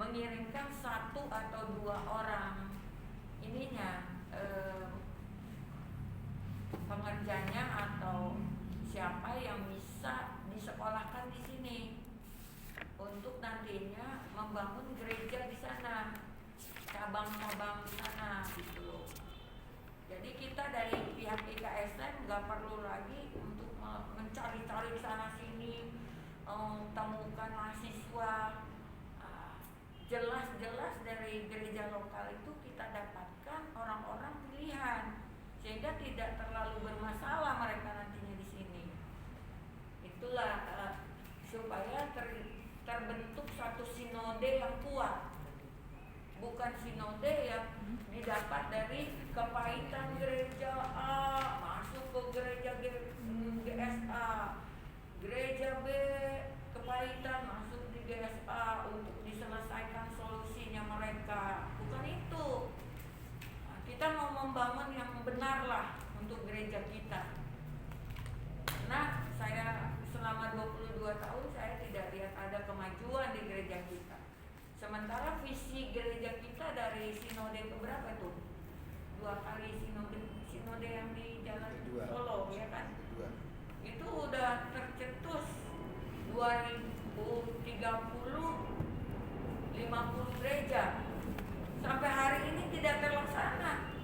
mengirimkan satu atau dua orang pengerjanya atau siapa yang bisa disekolahkan di sini untuk nantinya membangun gereja di sana, cabang-cabang di sana gitu loh. Jadi kita dari pihak IKSN nggak perlu lagi untuk mencari-cari sana sini, temukan mahasiswa. Jelas-jelas dari gereja lokal itu kita dapatkan orang-orang pilihan, sehingga tidak terlalu bermasalah mereka nantinya di sini. Itulah supaya terbentuk satu sinode yang kuat, bukan sinode yang didapat dari kepahitan gereja A masuk ke gereja GSA, gereja B kepahitan masuk di GSA untuk diselesaikan solusinya mereka. Bukan itu. Kita mau membangun yang benar lah untuk gereja kita. Nah, saya selama 22 tahun saya tidak lihat ada kemajuan di gereja kita. Sementara visi gereja kita dari sinode keberapa tuh? 2 kali sinode yang di Jalan Solo, ya kan? Itu udah tercetus 2030 50 gereja. Sampai hari ini tidak terlaksana.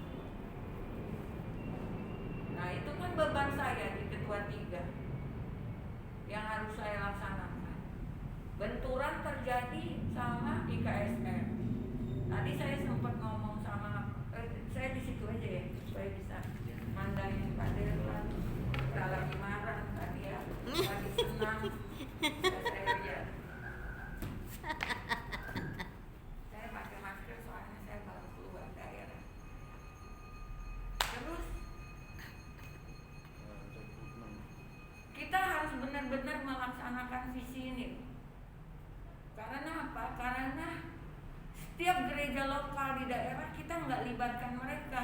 Nah, itu kan beban saya di ketua 3 yang harus saya laksanakan. Benturan terjadi sama IKSN. Tadi saya sempat ngomong sama saya di situ aja ya, supaya bisa mandangin Pak Derlan. Kita lagi marah tadi ya, lagi senang. Saya lihat. Saya pakai masker soalnya saya baru keluar daerah. Terus kita harus benar-benar melaksanakan visi ini. Karena apa? Karena setiap gereja lokal di daerah kita nggak libatkan mereka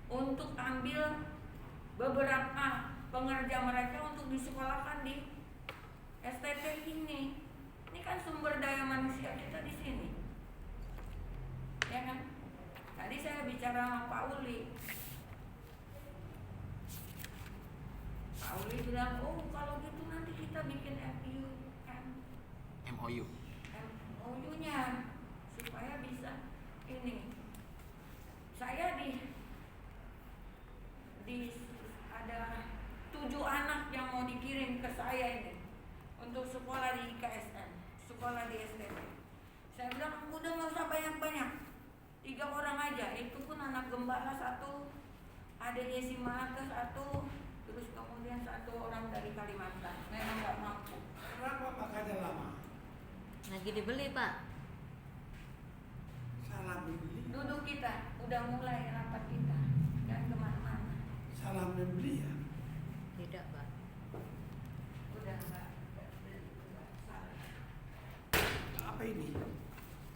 untuk ambil beberapa pengerja mereka untuk disekolahkan di STT ini. Ini kan sumber daya manusia kita di sini, ya kan? Tadi saya bicara sama Pak Uli. Pak Uli bilang, oh kalau gitu nanti kita bikin MOU-nya supaya bisa ini. Saya ada 7 anak yang mau dikirim ke saya ini untuk sekolah di IKSN, sekolah di STT. Saya bilang udah nggak usah banyak-banyak, 3 orang aja. Itu pun anak gembala 1, adiknya si Marta 1, terus kemudian 1 orang dari Kalimantan. Memang nggak mampu. Kenapa makanya lama? Lagi dibeli, Pak. Salah membeli. Duduk kita, udah mulai rapat kita, dan kemana-mana. Salah membeli ya? Tidak, Pak. Udah nggak salah. Apa ini?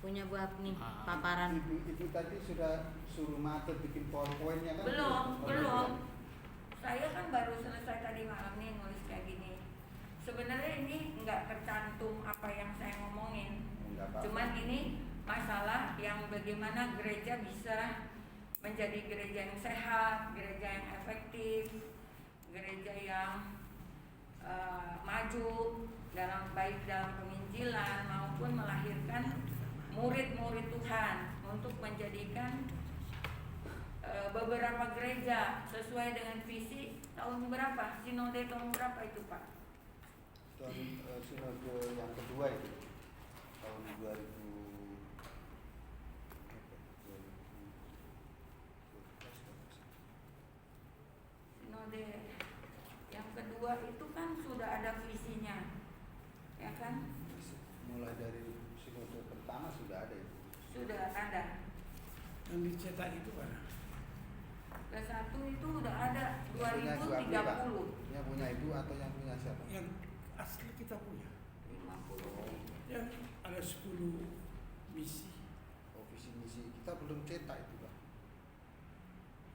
Punya Bu Apni, paparan. Ibu tadi sudah suruh Mate bikin PowerPoint-nya kan? Belum. Saya kan baru selesai tadi malam nih nulis kayak gini. Sebenarnya ini nggak tercantum apa yang saya ngomongin. Cuman ini masalah yang bagaimana gereja bisa menjadi gereja yang sehat, gereja yang efektif, gereja yang maju baik dalam penginjilan maupun melahirkan murid-murid Tuhan untuk menjadikan beberapa gereja sesuai dengan visi tahun berapa? Sinode tahun berapa itu, Pak? Sinode yang kedua itu tahun 2000. Sinode yang kedua itu kan sudah ada visinya, ya kan? Mulai dari sinode pertama sudah ada itu. Sudah ada. Yang dicetak itu mana? Ke-1 itu udah ada Yang punya 2030. yang punya ibu atau yang punya siapa? Yang asli kita punya. 50. Yang ada 10 misi. Oh, visi misi kita belum cetak itu, Pak.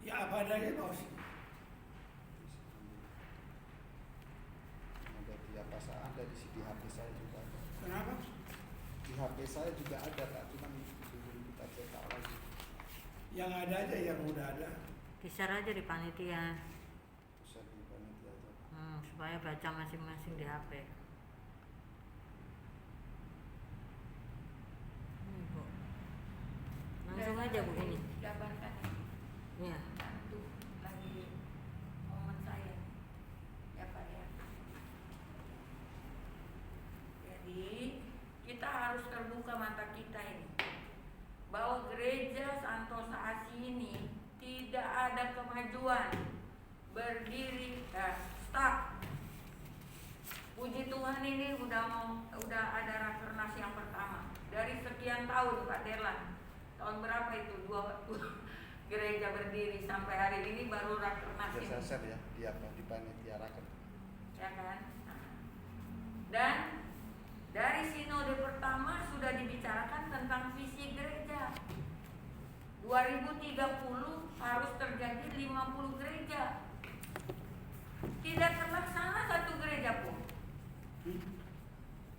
Ya apa adanya bos. Ada di apa ada di CD HP saya juga. Kenapa? Di Di HP saya juga ada Pak, cuman belum kita cetak lagi. Yang ada aja, yang udah ada. Di-share aja di panitia. Bisa di panitia aja. Supaya baca masing-masing di HP. Ini, Bu. Langsung aja Bu ini. Jabarkan ini. Iya. Satu lagi momen saya, ya Pak ya. Jadi kita harus terbuka mata kita ini, bahwa gereja Santosa Asi ini tidak ada kemajuan, berdiri, stuck. Puji Tuhan ini udah ada rakernas yang pertama dari sekian tahun Pak Derlan. Tahun berapa itu? Dua gereja berdiri sampai hari ini baru rakernas ini. Biasa share ya di apa di panitia raker. Ya kan? Dan dari sinode pertama sudah dibicarakan tentang visi gereja. 2030 harus terjadi 50 gereja. Tidak terlaksana satu gereja pun.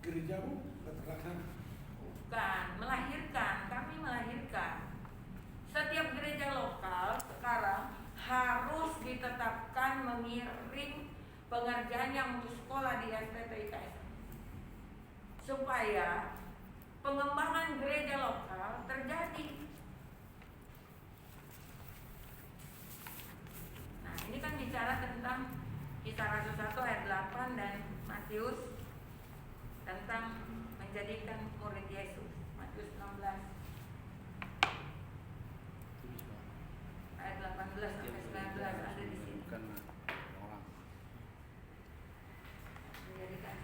Gerejamu nggak terlaksana. Bukan, melahirkan, kami melahirkan. Setiap gereja lokal sekarang harus ditetapkan mengirim pengerjaan yang untuk sekolah di STT IKS, supaya pengembangan gereja lokal terjadi. Nah, ini kan bicara tentang Kisah Rasul 1 ayat 8 dan Matius tentang menjadikan murid Yesus. Matius 16 ayat 18 sampai 19 ada di sini. Bukan orang. Menjadikan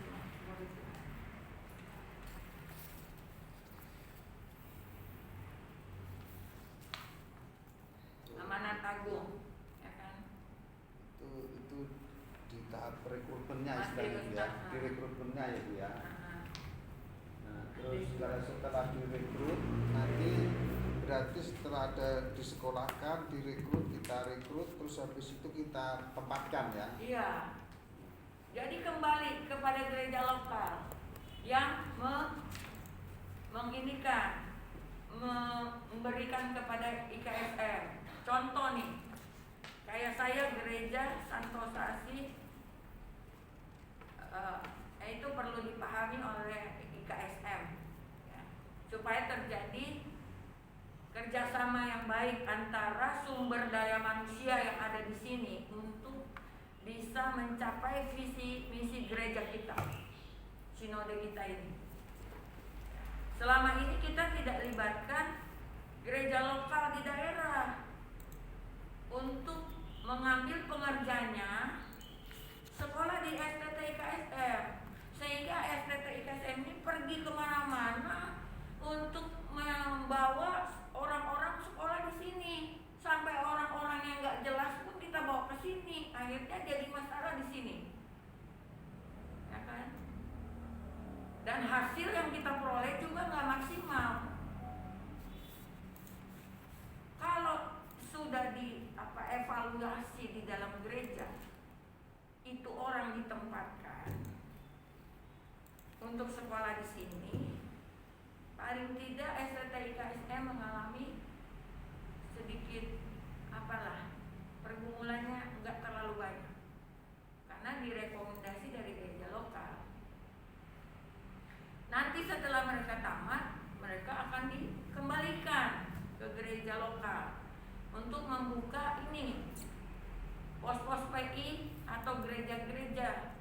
murid Tuhan. Amanat agung, ya kan? Itu di tahap rekrutmennya Masih istilahnya Bu ya, Ustaz. di rekrutmennya ya Bu ya. Nah, Nah, terus setelah direkrut nanti berarti setelah ada disekolahkan, direkrut, kita rekrut, terus habis itu kita tempatkan ya. iya. Jadi kembali kepada gereja lokal yang menginikan, memberikan kepada IKSM. Contoh nih, kayak saya gereja Santosa Asi, itu perlu dipahami oleh IKSM, ya, supaya terjadi kerjasama yang baik antara sumber daya manusia yang ada di sini untuk bisa mencapai visi misi gereja kita, sinode kita ini. Selama ini kita tidak libatkan gereja lokal di daerah untuk mengambil pengerjanya sekolah di STT IKSM, sehingga STT IKSM ini pergi kemana-mana untuk membawa orang-orang sekolah di sini, sampai orang-orang yang nggak jelas pun kita bawa ke sini, akhirnya jadi masalah di sini, ya kan? Dan hasil yang kita peroleh juga nggak maksimal. Kalau sudah evaluasi di dalam gereja, itu orang ditempatkan untuk sekolah di sini, paling tidak STT IKSM mengalami sedikit pergumulannya nggak terlalu banyak karena direkomendasi dari gereja lokal. Nanti setelah mereka tamat, mereka akan dikembalikan ke gereja lokal untuk membuka ini pos-pos PI atau gereja-gereja.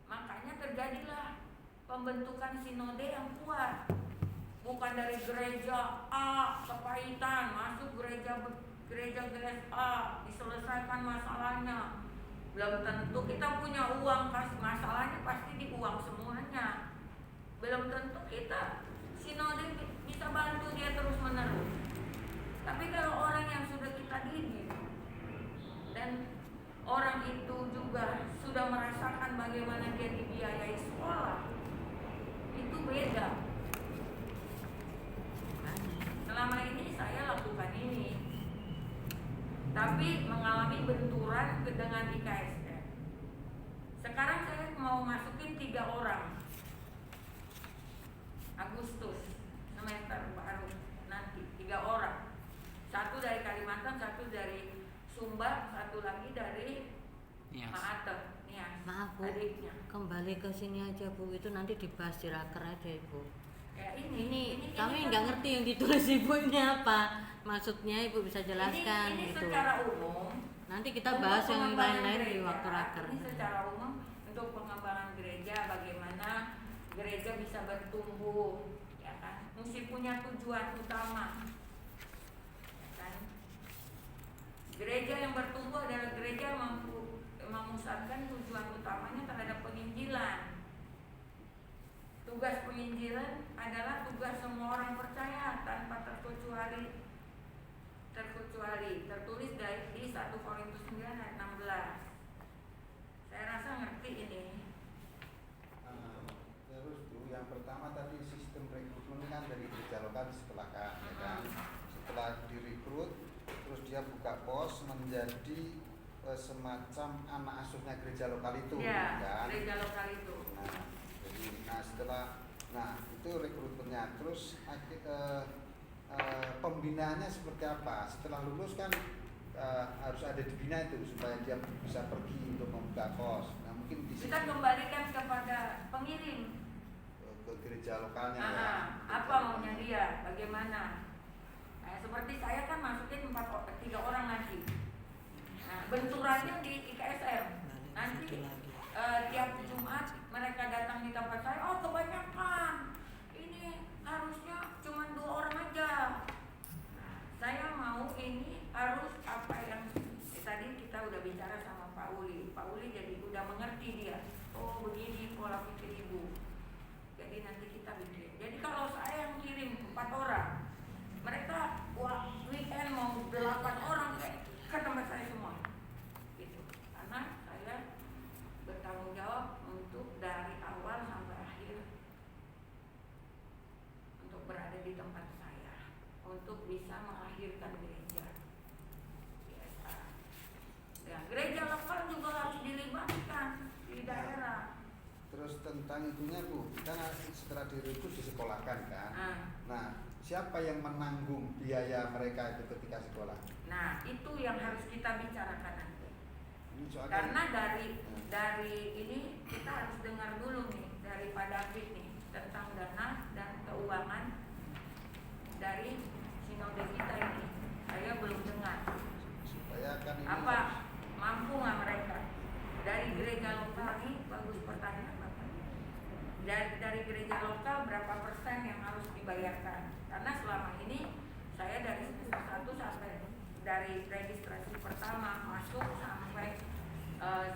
Makanya terjadilah pembentukan sinode yang kuat, bukan dari gereja A kepahitan masuk gereja A diselesaikan masalahnya. Belum tentu kita punya uang, masalahnya pasti di uang semuanya. Belum tentu kita sinode bisa bantu dia terus menerus. Tapi kalau orang yang sudah kita didik dan orang itu juga sudah merasakan bagaimana dia dibiayai sekolah, itu beda. Selama ini saya lakukan ini, tapi mengalami benturan dengan IKSM. Sekarang saya mau masukin 3 orang Agustus semester baru nanti 3 orang, 1 dari Kalimantan, 1 dari Sumbar, 1 lagi dari Nias. Nias, Maaf Bu, adiknya. kembali ke sini aja Bu, itu nanti dibahas di raker aja Ibu. Ya, Ini kan- kami nggak ngerti yang ditulis Ibu ini apa, maksudnya Ibu bisa jelaskan ini gitu. secara umum. Nanti kita Untuk bahas yang pengembangan lain-lain di gereja, waktu raker. Ini secara umum untuk pengembangan gereja, bagaimana gereja bisa bertumbuh, ya kan? Mesti punya tujuan utama, ya kan? Gereja yang bertumbuh adalah gereja yang mampu memusatkan tujuan utamanya terhadap penginjilan. Tugas penginjilan adalah tugas semua orang percaya tanpa terkecuali tertulis di 1 Korintus 9 ayat 16. Saya rasa ngerti ini. Terus tuh yang pertama tadi sistem rekrutmen kan dari gereja lokal disekolahkan, ya kan. Setelah direkrut, terus dia buka pos menjadi semacam anak asuhnya gereja lokal itu, Ya, kan. gereja lokal itu. Nah itu rekrutmennya. Terus pembinaannya seperti apa? Setelah lulus kan harus ada dibina itu supaya dia bisa pergi untuk membuka pos. Nah mungkin di Kita kembalikan kepada pengirim. ke gereja lokalnya ya. Apa maunya dia, bagaimana? Seperti saya kan masukin 3 orang nanti. Nah, benturannya di IKSM. Nanti tiap Jumat mereka datang di tempat saya, oh kebanyakan. Ini harusnya cuma 2 orang aja. Saya mau ini harus apa yang tadi kita udah bicara sama Pak Uli. Pak Uli jadi udah mengerti dia. Oh begini pola pikir ibu. Jadi nanti kita bikin. Jadi kalau saya yang kirim 4 orang, mereka weekend mau 8 orang ke tempat saya semua. Gitu. Karena saya bertanggung jawab untuk dari awal sampai akhir untuk berada di tempat saya, untuk bisa mengakhirkan gereja. Biasa. Ya, gereja lokal juga harus dilibatkan di daerah. Terus tentang itunya Bu, kan setelah direkrut disekolahkan kan. Nah siapa yang menanggung biaya mereka itu ketika sekolah? Nah itu yang harus kita bicarakan nanti. Ini soalnya Karena dari ini kita harus dengar dulu nih dari Pak David nih tentang dana dan keuangan dari sinode kita ini. Saya belum dengar. supaya kan ini Apa mampu nggak mereka dari gereja lokal ini? Bagus pertanyaan Bapak. Dari gereja lokal berapa persen yang harus dibayarkan? Karena selama ini saya dari semester 1 sampai dari registrasi pertama masuk sampai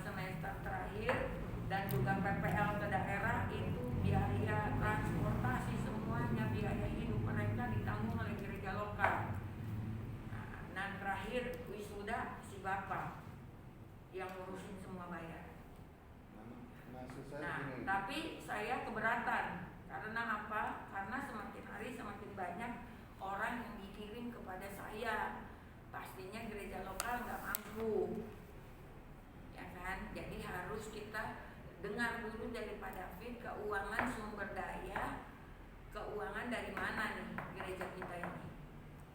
semester terakhir dan juga PPL ke daerah itu biaya transportasi semuanya biaya hidup mereka ditanggung oleh gereja lokal. Nah, terakhir wisuda si bapak yang ngurusin semua bayar. maksud saya Nah, gini. tapi saya keberatan karena apa? Karena semakin hari semakin banyak orang yang dikirim kepada saya. Pastinya gereja lokal nggak mampu, ya kan? Jadi harus kita dengar dulu dari Pak David keuangan sumber daya, keuangan dari mana nih gereja kita ini?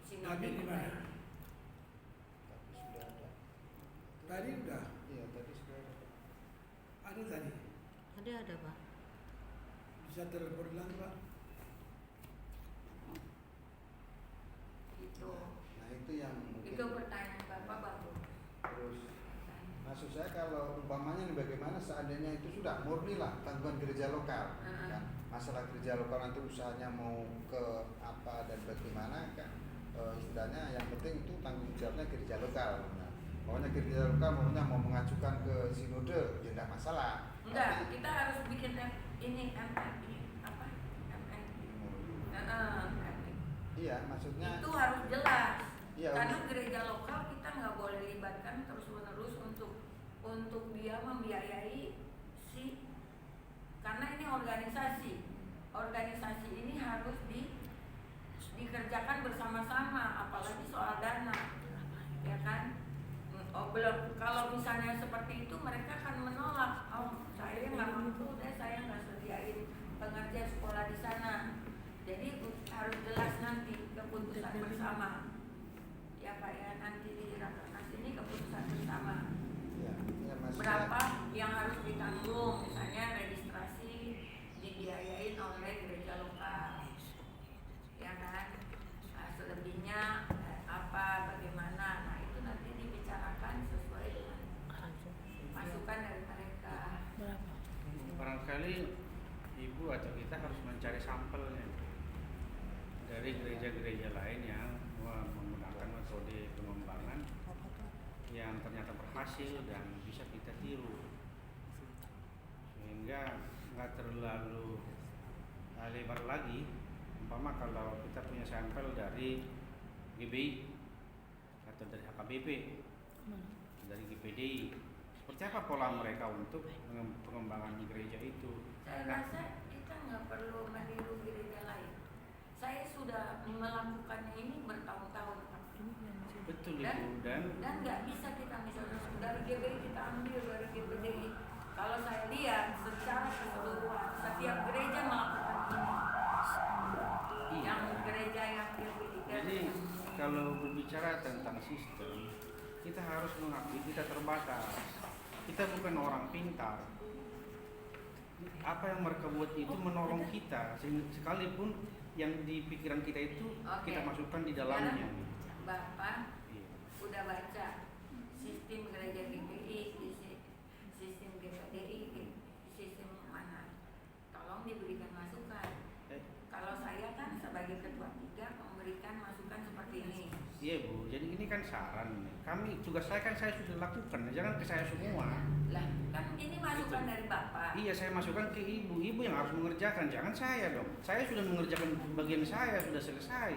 Sinode David di kita mana? ini. Tapi sudah ada. Tadi udah Iya tadi sudah ada. ada tadi. Ada Pak. Bisa telepon lagi Pak. Gitu. Nah itu yang mungkin. Itu pertanyaan Bapak bagus. Terus maksud saya kalau umpamanya nih bagaimana seandainya itu sudah murni lah tanggungan gereja lokal, kan? Masalah gereja lokal nanti usahanya mau ke apa dan bagaimana kan, istilahnya yang penting itu tanggung jawabnya gereja lokal. Nah, pokoknya gereja lokal mau mengajukan ke sinode ya tidak masalah. Enggak, kita harus bikin ini MNI apa? MNI. Iya maksudnya. Itu harus jelas. Iya, Karena gereja lokal kita nggak boleh libatkan terus-menerus untuk dia membiayai karena ini organisasi. Organisasi ini harus dikerjakan bersama-sama, apalagi soal dana, ya kan? Oh belum, kalau misalnya seperti itu mereka akan menolak. Oh saya nggak mampu deh, saya nggak sediain pengajar sekolah di sana. nanti keputusan bersama. Ya Pak ya, nanti di Rakernas ini keputusan bersama. Ya, maksudnya Berapa yang harus ditanggung, misalnya registrasi dibiayain oleh gereja lokal, ya kan? Nah, selebihnya apa, bagaimana? Nah itu nanti dibicarakan sesuai dengan masukan dari mereka. Barangkali ibu atau kita harus mencari sampelnya dari gereja-gereja lain yang menggunakan metode pengembangan yang ternyata berhasil dan bisa kita tiru, sehingga nggak terlalu lebar lagi. Umpama kalau kita punya sampel dari GBI atau dari HKBP, dari GPDI, seperti apa pola mereka untuk pengembangan gereja itu. Saya rasa kita nggak perlu meniru gereja lain. Saya sudah melakukannya ini bertahun-tahun, Pak. Betul Ibu, dan nggak bisa kita misalnya dari GBI kita ambil dari GPDI. Kalau saya lihat secara keseluruhan setiap gereja melakukan ini. Yang gereja yang GBI. jadi kalau berbicara tentang sistem, kita harus mengakui kita terbatas. Kita bukan orang pintar. Apa yang mereka buat itu menolong kita, sekalipun yang di pikiran kita itu kita masukkan di dalamnya. Bapak udah baca sistem gereja GPI, sistem GPDI, sistem mana? Tolong diberikan masukan. Kalau saya kan sebagai ketua 3 memberikan masukan seperti ini. Iya Bu, jadi ini kan saran. Kami tugas saya sudah lakukan, jangan ke saya semua. Lah, kan ini masukan dari Bapak. Iya, saya masukkan ke ibu yang harus mengerjakan, jangan saya dong. Saya sudah mengerjakan bagian saya, sudah selesai.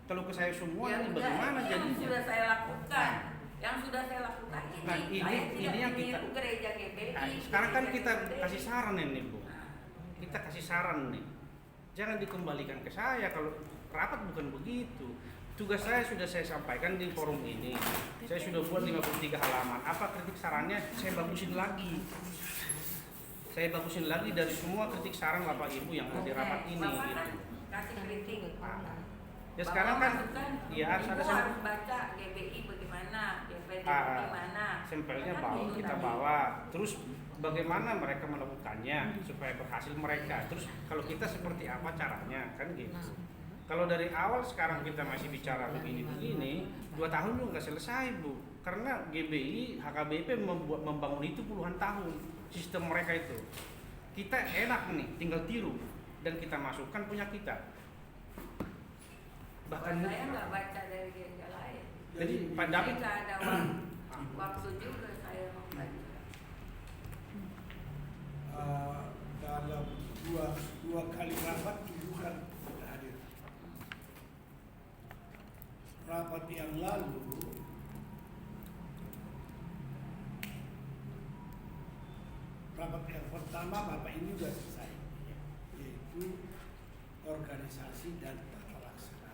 Kalau ke saya semua Ya ini udah, bagaimana ini jadinya? yang sudah saya lakukan. Yang sudah saya lakukan ini. Nah, saya tidak ini yang kita meniru gereja GBI. sekarang kan gereja kita GPDI. kasih saran ini Bu. Nah, Kita kasih saran nih. Jangan dikembalikan ke saya kalau rapat bukan begitu. Tugas saya sudah saya sampaikan di forum ini. Saya sudah buat 53 halaman. Apa kritik sarannya? Saya bagusin lagi. Saya bagusin lagi dari semua kritik saran Bapak Ibu yang ada di rapat ini. Bapak kan Gitu. kasih kritik. Ya sekarang kan, ya harus Ibu ada harus baca GBI bagaimana, GPDI bagaimana. sampelnya Kan bawa itu kita tadi. bawa. Terus bagaimana mereka melakukannya supaya berhasil mereka. Terus kalau kita seperti apa caranya, kan gitu. Kalau dari awal sekarang kita masih bicara begini-begini, 2 tahun juga nggak selesai Bu. Karena GBI, HKBP membangun itu puluhan tahun sistem mereka itu. Kita enak nih, tinggal tiru dan kita masukkan punya kita. Bahkan saya nggak baca dari gereja lain. jadi Pak David Nggak ada waktu juga saya membaca. Dalam dua kali rapat ibu kan hadir. Rapat yang lalu rapat yang pertama Bapak ini sudah selesai, yaitu organisasi dan tata laksana.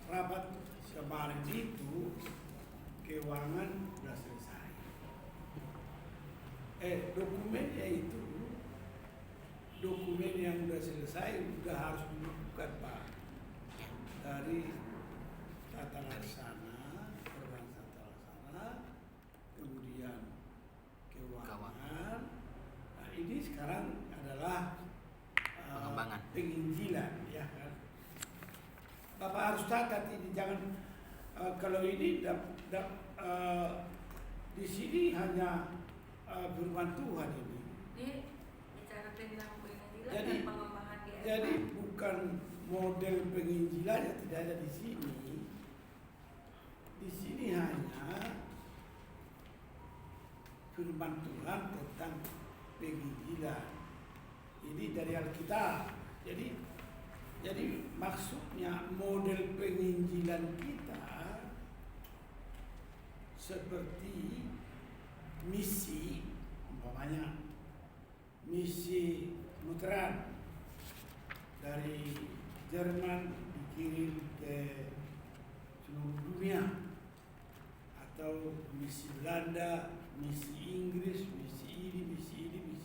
Rapat kemarin itu keuangan sudah selesai. Dokumennya itu dokumen yang sudah selesai sudah harus dibuka Pak, dari tata laksana, organisasi tata laksana, kemudian keuangan. Nah, ini sekarang adalah pengembangan, penginjilan, ya kan. Bapak harus catat ini, jangan kalau ini di sini hanya firman Tuhan ini. Ini bicara tentang penginjilan Jadi- dan pengembangan GSA. Jadi bukan model penginjilan yang tidak ada di sini. Di sini hanya firman Tuhan tentang penginjilan. Ini dari Alkitab. Jadi maksudnya model penginjilan kita seperti misi, umpamanya misi Lutheran dari Jerman dikirim ke seluruh dunia, atau misi Belanda, misi Inggris, misi ini,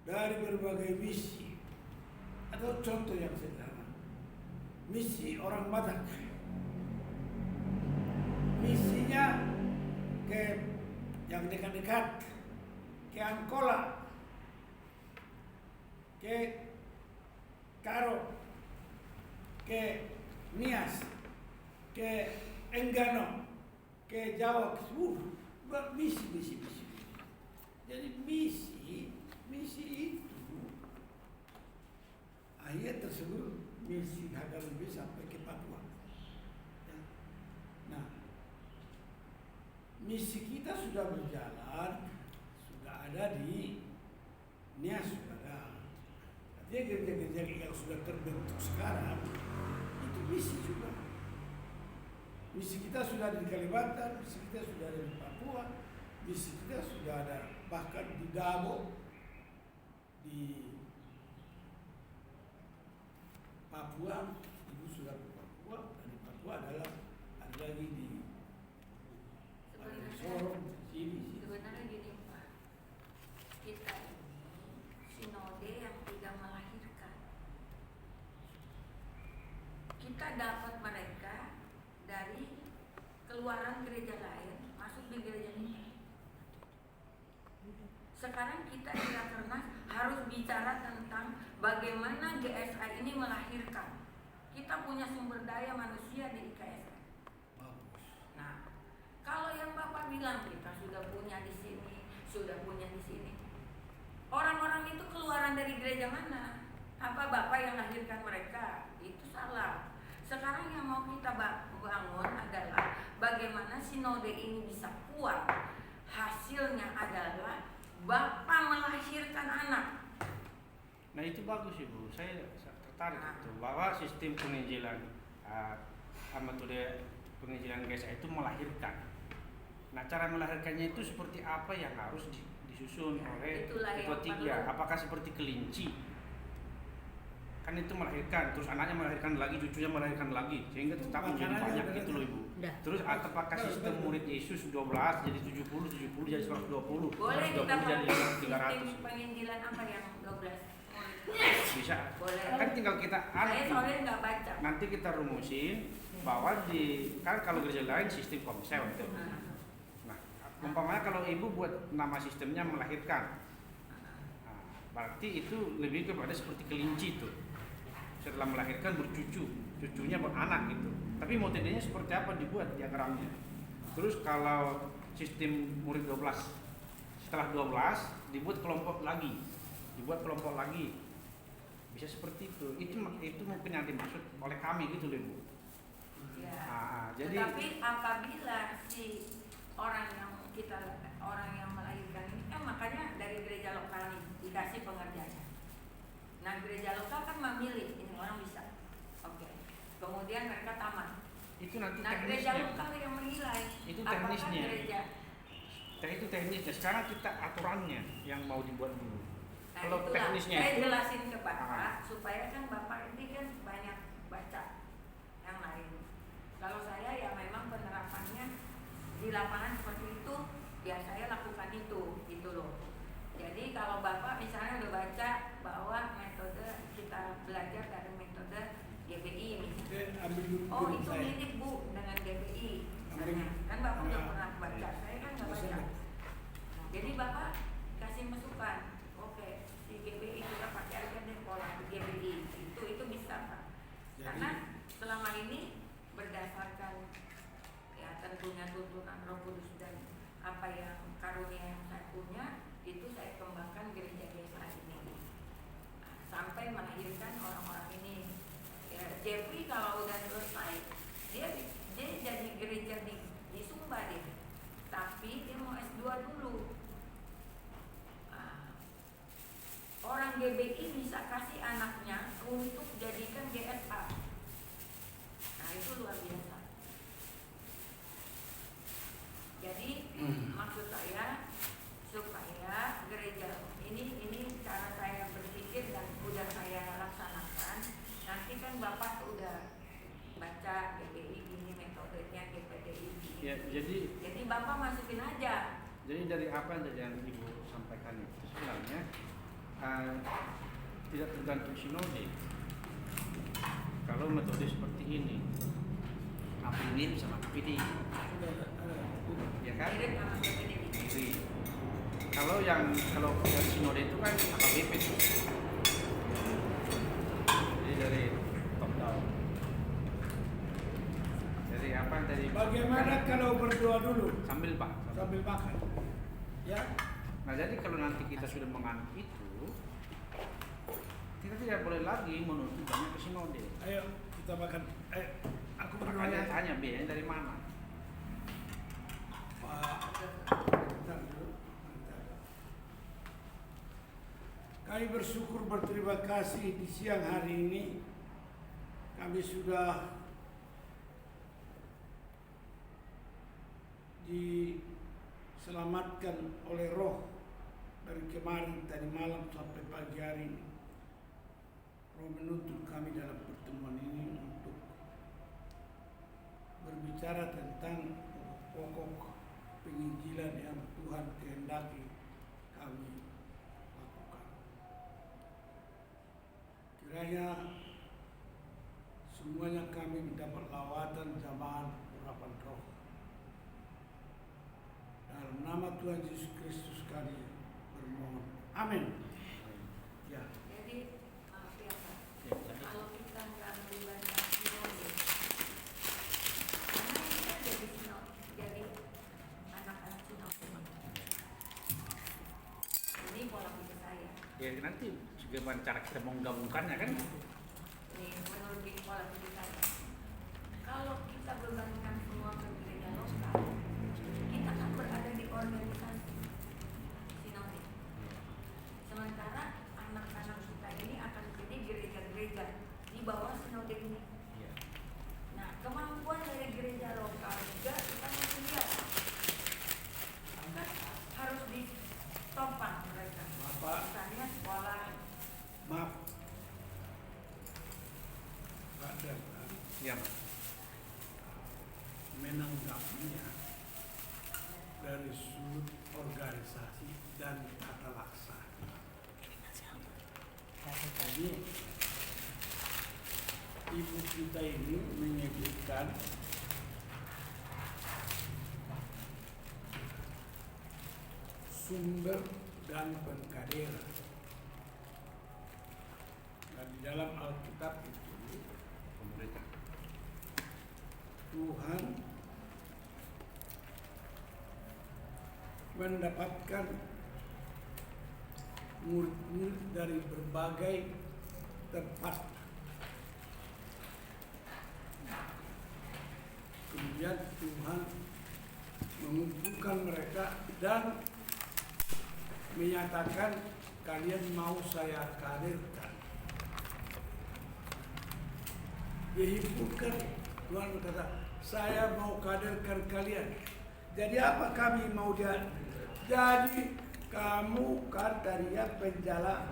dari berbagai misi atau contoh yang sederhana, misi orang Batak, misinya ke yang dekat-dekat, ke Angkola, ke Karo, ke Nias, ke Enggano, ke Jawa, misi. Jadi misi itu akhirnya tersebut misi Hagarumbi sampai ke Papua. Ya. Nah, misi kita sudah berjalan, sudah ada di Nias, sudah ada. Artinya gereja-gereja yang sudah terbentuk sekarang itu misi juga. Misi kita sudah ada di Kalimantan, misi kita sudah ada di Papua, misi kita sudah ada bahkan di Dabo, di Papua, ibu sudah ke Papua, dan di Papua adalah ada lagi di Sorong, sini. Sebenarnya gini Pak, kita ini sinode yang tidak melahirkan. Kita dapat mereka dari keluaran gereja lain masuk di gereja ini. Sekarang kita di Rakernas harus bicara tentang bagaimana GSI ini melahirkan. Kita punya sumber daya manusia di IKSI. Nah, kalau yang Bapak bilang kita sudah punya di sini, sudah punya di sini, orang-orang itu keluaran dari gereja mana? Apa Bapak yang lahirkan mereka? Itu salah. Sekarang yang mau kita bangun adalah bagaimana sinode ini bisa kuat. Hasilnya adalah Bapak melahirkan anak. Nah itu bagus Ibu, saya tertarik itu bahwa sistem penginjilan metode penginjilan GSI itu melahirkan. Nah cara melahirkannya itu seperti apa yang harus disusun oleh ketua tiga? Apakah seperti kelinci? Kan itu melahirkan, terus anaknya melahirkan lagi, cucunya melahirkan lagi, sehingga tetap menjadi banyak gitu loh Ibu. Terus apakah sistem murid Yesus 12 jadi 70 jadi 120, Boleh 120 kita jadi sistem 300. penginjilan apa yang 12? Bisa. Boleh. Kan tinggal kita Saya soalnya nggak baca. nanti kita rumusin bahwa kan kalau gereja lain sistem komsel itu. Nah, umpamanya kalau Ibu buat nama sistemnya melahirkan. Nah, berarti itu lebih kepada seperti kelinci itu. Setelah melahirkan bercucu, cucunya beranak gitu. Tapi metodenya seperti apa dibuat diagramnya. Terus kalau sistem murid 12, setelah 12 dibuat kelompok lagi, bisa seperti itu. Itu mungkin yang dimaksud oleh kami gitu loh Bu. Ya. Jadi tapi apabila si orang yang melahirkan ini kan makanya dari gereja lokal nih dikasih pengerjanya. Nah gereja lokal kan memilih ini orang bisa, oke. Kemudian mereka tamat. itu nanti Nah gereja teknisnya. lokal yang menilai Itu apakah teknisnya. gereja. Itu teknisnya. Sekarang kita aturannya yang mau dibuat dulu. Nah Kalau itulah teknisnya saya itu jelasin ke Bapak supaya kan Bapak ini kan banyak baca yang lain. Kalau saya ya memang penerapannya di lapangan seperti itu, ya saya lakukan itu, gitu loh. Jadi kalau Bapak misalnya udah baca bahwa metode kita belajar dari metode GBI misalnya. Oh itu mirip Bu dengan GBI misalnya. Kan Bapak udah pernah baca, saya kan nggak baca. Nah, jadi Bapak kasih masukan, oke si GBI kita pakai aja deh pola GBI, itu bisa Pak. Karena selama ini berdasarkan ya tentunya tuntunan Roh Kudus dan apa yang karunia yang saya punya, itu saya kembangkan gereja desa ini sampai melahirkan orang-orang ini. Ya, Jeffrey kalau udah selesai dia jadi gereja di Sumba deh, tapi dia mau S2 dulu. Orang GBI bisa kasih anaknya untuk jadikan GSA. Nah itu luar biasa. Jadi maksud saya supaya gereja ini cara saya berpikir dan udah saya laksanakan. Nanti kan Bapak udah baca GBI ini metodenya, GPDI ini. ya, Jadi Bapak masukin aja. jadi dari apa yang Ibu sampaikan itu sebenarnya tidak tergantung sinode. Kalau metode seperti ini, APD sama APD, ya kan? Mirip. Kalau yang sinode itu kan AKBP, jadi dari top down. Jadi apa dari? Bagaimana kalau berdoa dulu Sambil Pak. sambil makan? Ya. Nah jadi kalau nanti kita sudah menganut itu, kita tidak boleh lagi menuntut banyak ke sinode. Ayo kita makan. Ayo, aku berdoa. Makanya tanya biayanya dari mana? Pak, bentar dulu, bentar. Kami bersyukur berterima kasih di siang hari ini kami sudah diselamatkan oleh Roh dari kemarin tadi malam sampai pagi hari ini. Roh menuntut kami dalam pertemuan ini untuk berbicara tentang pokok penginjilan yang Tuhan kehendaki kami lakukan. Kiranya semuanya kami mendapat lawatan jamaah urapan roh. Dalam nama Tuhan Yesus Kristus kami bermohon. Amin. Ya. Jadi maaf ya Pak, Ya, tadi. kalau kita nggak melibatkan sinode, karena kita jadi anak-anak sinode. Ini pola pikir saya. Ya nanti bagaimana cara kita menggabungkannya kan? Ini menurut pola pikir saya. Kalau kita bebankan semua ke gereja lokal, kita kan berada di organisasi sinode. Sementara anak-anak kita ini akan jadi gereja-gereja di bawah sinode ini. Iya. Nah, kemampuan dari gereja lokal juga kita mesti lihat. Kan harus ditopang mereka. Bapak. Misalnya sekolah. Maaf. Pak dan Iya, Mas. menanggapinya dari sudut organisasi dan tata laksana. Jadi ibu kita ini menyebutkan sumber dan pengkaderan. Nah, di dalam Alkitab itu Pemerintah. Tuhan mendapatkan murid-murid dari berbagai tempat. Kemudian Tuhan mengumpulkan mereka dan menyatakan kalian mau saya kaderkan. Dihimpulkan, Tuhan berkata, saya mau kaderkan kalian. Jadi apa kami mau dia? Jadi kamu karya penjala,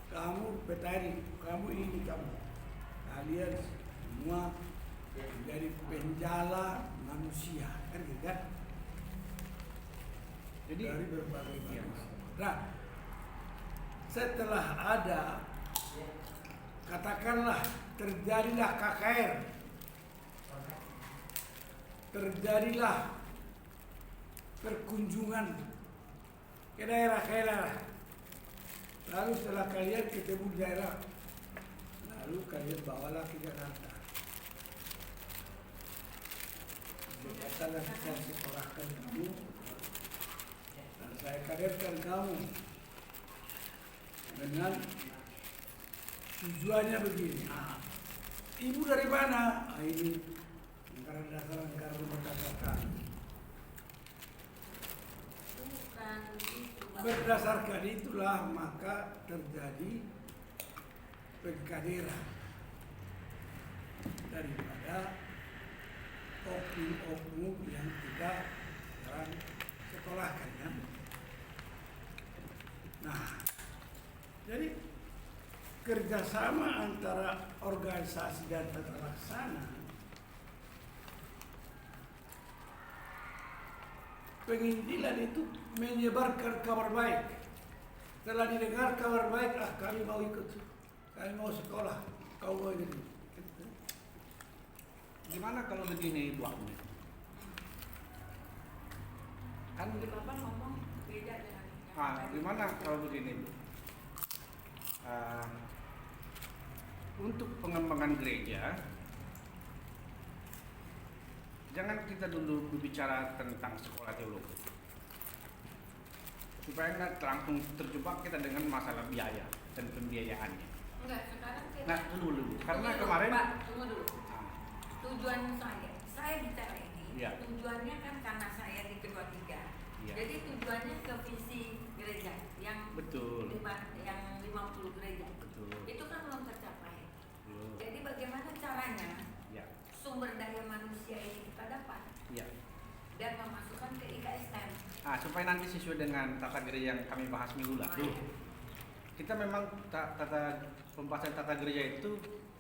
kamu petani, kamu ini kamu. Kalian semua dari penjala manusia, kan gitu kan? Jadi Dari berbagai iya, bangsa. Nah, setelah ada, katakanlah terjadilah KKR, terjadilah perkunjungan ke daerah-daerah. Lalu setelah kalian ketemu daerah, lalu kalian bawalah ke Jakarta. Jakarta saya sekolahkan kamu, dan saya kaderkan kamu dengan tujuannya begini. Ibu dari mana? Ini anggaran dasar, anggaran rumah tangga. Bukan begitu, Pak. Berdasarkan itulah maka terjadi pengkaderan daripada oknum-oknum yang kita sekarang sekolahkan kan. Nah, jadi kerjasama antara organisasi dan tata laksana, penginjilan itu menyebarkan kabar baik. Setelah didengar kabar baik, kami mau ikut, kami mau sekolah, kau mau ini. Gimana kalau begini Bu Ahmed? Kan Jadi Bapak ngomong beda dengan yang tadi. gimana kalau begini Bu? Untuk pengembangan gereja, jangan kita dulu berbicara tentang sekolah teologi, supaya nggak langsung terjebak kita dengan masalah biaya dan pembiayaannya. Enggak, sekarang kita Nah, dulu, karena Tunggu dulu, kemarin Pak, tunggu dulu. Ah, Tujuan saya bicara ini, Iya. tujuannya kan karena saya di kedua tiga. Iya. Jadi tujuannya ke visi gereja yang betul, 50 gereja. betul, Itu kan belum tercapai. betul. Jadi bagaimana caranya Ya, sumber daya manusia ini kita dapat ya. dan memasukkan ke IKSN. Supaya nanti sesuai dengan tata gereja yang kami bahas minggu lalu. Kita memang pembahasan tata gereja itu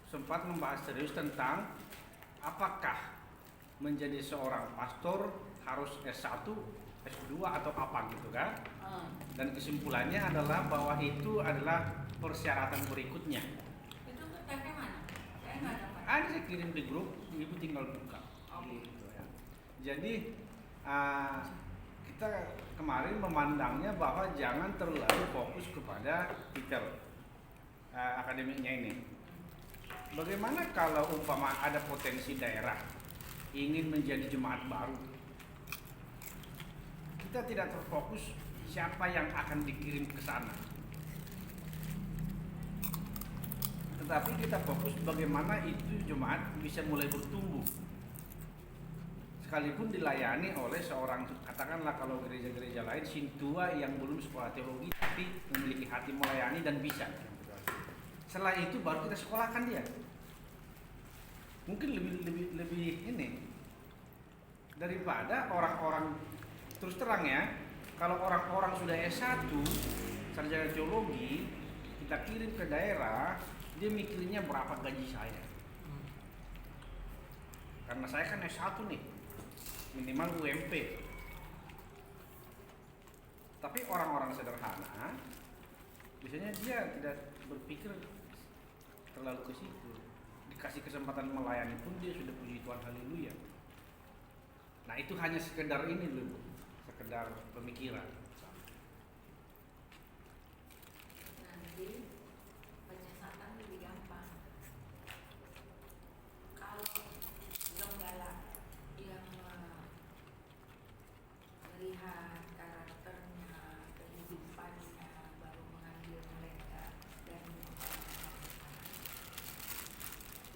sempat membahas serius tentang apakah menjadi seorang pastor harus S1, S2 atau apa gitu kan. Dan kesimpulannya adalah bahwa itu adalah persyaratan berikutnya. Itu dari mana? Saya nggak dapat. Saya kirim di grup, ibu tinggal buka. Gitu ya. Jadi kita kemarin memandangnya bahwa jangan terlalu fokus kepada titel akademiknya ini. Bagaimana kalau umpama ada potensi daerah ingin menjadi jemaat baru? Kita tidak terfokus siapa yang akan dikirim ke sana. Tetapi kita fokus bagaimana itu jemaat bisa mulai bertumbuh. Sekalipun dilayani oleh seorang, katakanlah kalau gereja-gereja lain sintua yang belum sekolah teologi tapi memiliki hati melayani dan bisa. Setelah itu baru kita sekolahkan dia. Mungkin lebih ini daripada orang-orang, terus terang ya, kalau orang-orang sudah S1 sarjana teologi kita kirim ke daerah, dia mikirnya berapa gaji saya. Karena saya kan S1 nih, minimal UMP. Tapi orang-orang sederhana biasanya dia tidak berpikir terlalu ke situ. Dikasih kesempatan melayani pun dia sudah puji Tuhan, haleluya. Nah, itu hanya sekedar ini dulu, sekedar pemikiran. Nanti penyesatan lebih gampang. Kalau gembala yang melihat karakternya, kehidupannya, baru mengambil mereka dan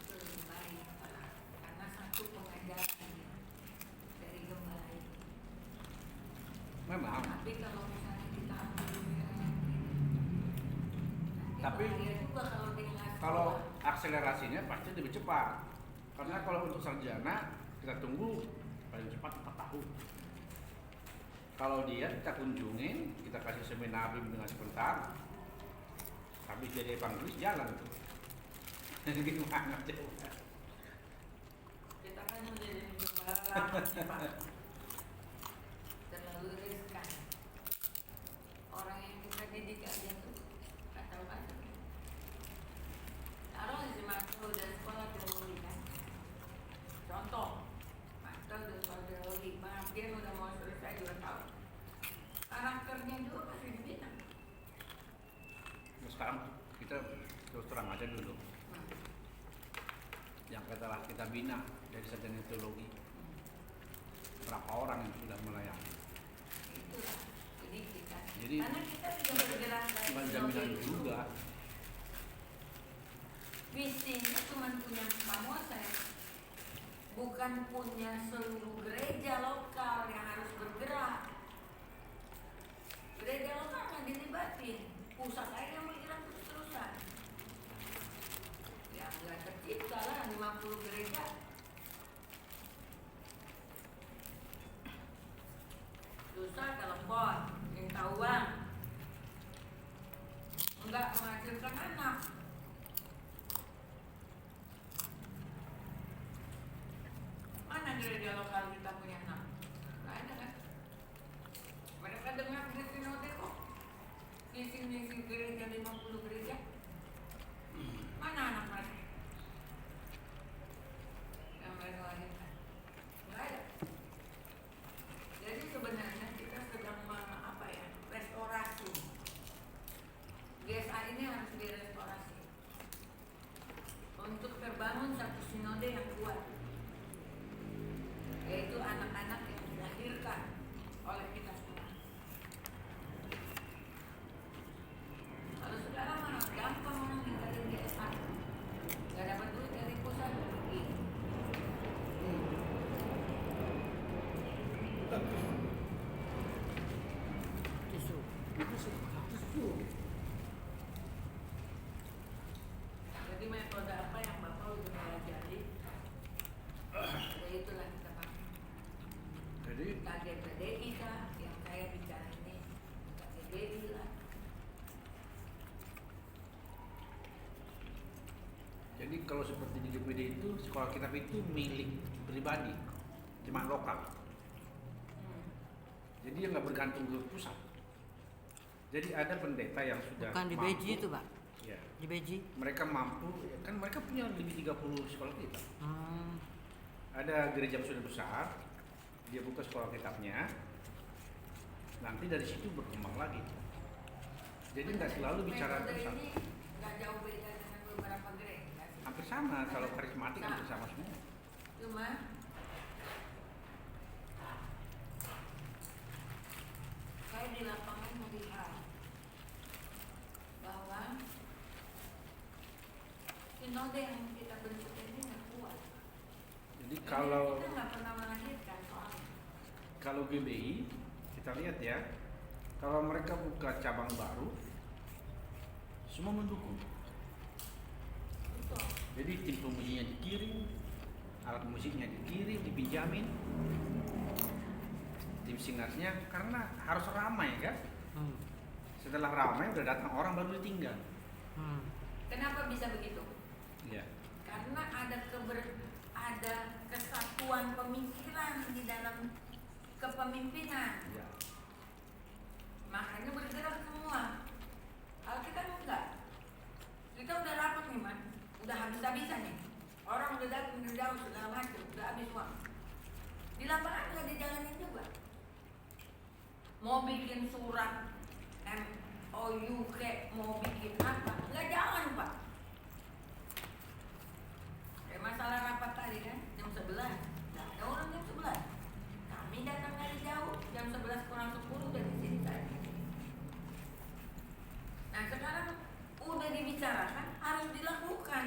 itu lebih baik, karena satu pengajaran dari gembala ini. Memang. Tapi kalau misalnya kita ambil nanti Tapi bahaya juga kalau dengan kalau akselerasinya pasti lebih cepat. Karena kalau untuk sarjana kita tunggu paling cepat 4 tahun. Kalau dia kita kunjungin, kita kasih seminar bimbingan sebentar, habis jadi evangelis jalan tuh. Gimana coba? kita kan menjadi gembala lama Pak, terlalu riskan. Orang yang kita didik aja tuh nggak tahu kan. Taruh si Marco udah sekolah teologi kan. Contoh, Marco udah sekolah teologi, dia udah mau selesai 2 tahun. Karakternya juga masih dibina. Nah, sekarang kita terus terang aja dulu. Yang telah kita bina dari sarjana teologi, berapa orang yang sudah melayani? Itulah pendidikan. Jadi, Karena kita juga bergerak dari jaminan itu. juga. Visinya cuma punya Pak Moses, bukan punya seluruh gereja lokal yang harus bergerak. Gereja lokal nggak dilibatin, pusat aja yang bergerak terus-terusan. Ya nggak tercipta lah 50 gereja. Susah telepon, minta uang, nggak menghasilkan anak. Mana gereja lokal kita punya anak? Nggak ada kan? Mereka dengar di sinode kok. Di misi gereja 50 gereja. Mana anak mereka? Yang mereka lahirkan? Nggak ada. Jadi sebenarnya kita sedang restorasi. GSA ini harus direstorasi untuk terbangun satu sinode yang kuat, yaitu anak-anak yang dilahirkan oleh kita semua. Kalau sekarang mah gampang orang ninggalin GSA, nggak dapat duit dari pusat pergi. Tisu. Jadi metode apa yang Bapak udah pelajari, ya itulah kita pakai. Jadi KGPDI kah, yang saya bicara ini KGPDI lah. Jadi kalau seperti di GPD itu sekolah kitab itu milik pribadi, jemaat lokal. Jadi dia nggak bergantung ke pusat. Jadi ada pendeta yang sudah Bukan di mampu. Beji itu, Pak. Ya, Di Beji. mereka mampu, kan mereka punya lebih 30 sekolah kitab. Hmm. Ada gereja yang sudah besar, dia buka sekolah kitabnya, nanti dari situ berkembang lagi. Jadi nggak selalu bicara Metode pusat. ini nggak jauh beda dengan beberapa gereja. Hampir sama, kalau karismatik hampir sama semua. Cuma saya di lapangan melihat bahwa sinode yang kita bentuk ini nggak kuat. Jadi Ini kalau kita nggak pernah melahirkan soalnya. kalau GBI kita lihat ya, kalau mereka buka cabang baru, semua mendukung. Betul. Jadi tim pemujinya dikirim, alat musiknya dikirim, dipinjamin, tim singersnya, karena harus ramai kan. Hmm. Setelah ramai udah datang orang baru ditinggal. Hmm. Kenapa bisa begitu? Ya. Karena ada kesatuan pemikiran di dalam kepemimpinan. Ya. Makanya bergerak semua. Kalau kita enggak, kita udah rapat nih man, udah habis-habisan nih. Orang udah datang dari jauh segala macam, udah habis uang. Di lapangan nggak dijalanin juga. Mau bikin surat MOU kayak mau bikin apa, nggak jalan Pak. Kayak masalah rapat tadi kan, jam 11, nggak ada orang jam 11. Kami datang dari jauh, jam 11 kurang 10 udah di sini tadi. Nah sekarang udah dibicarakan, harus dilakukan.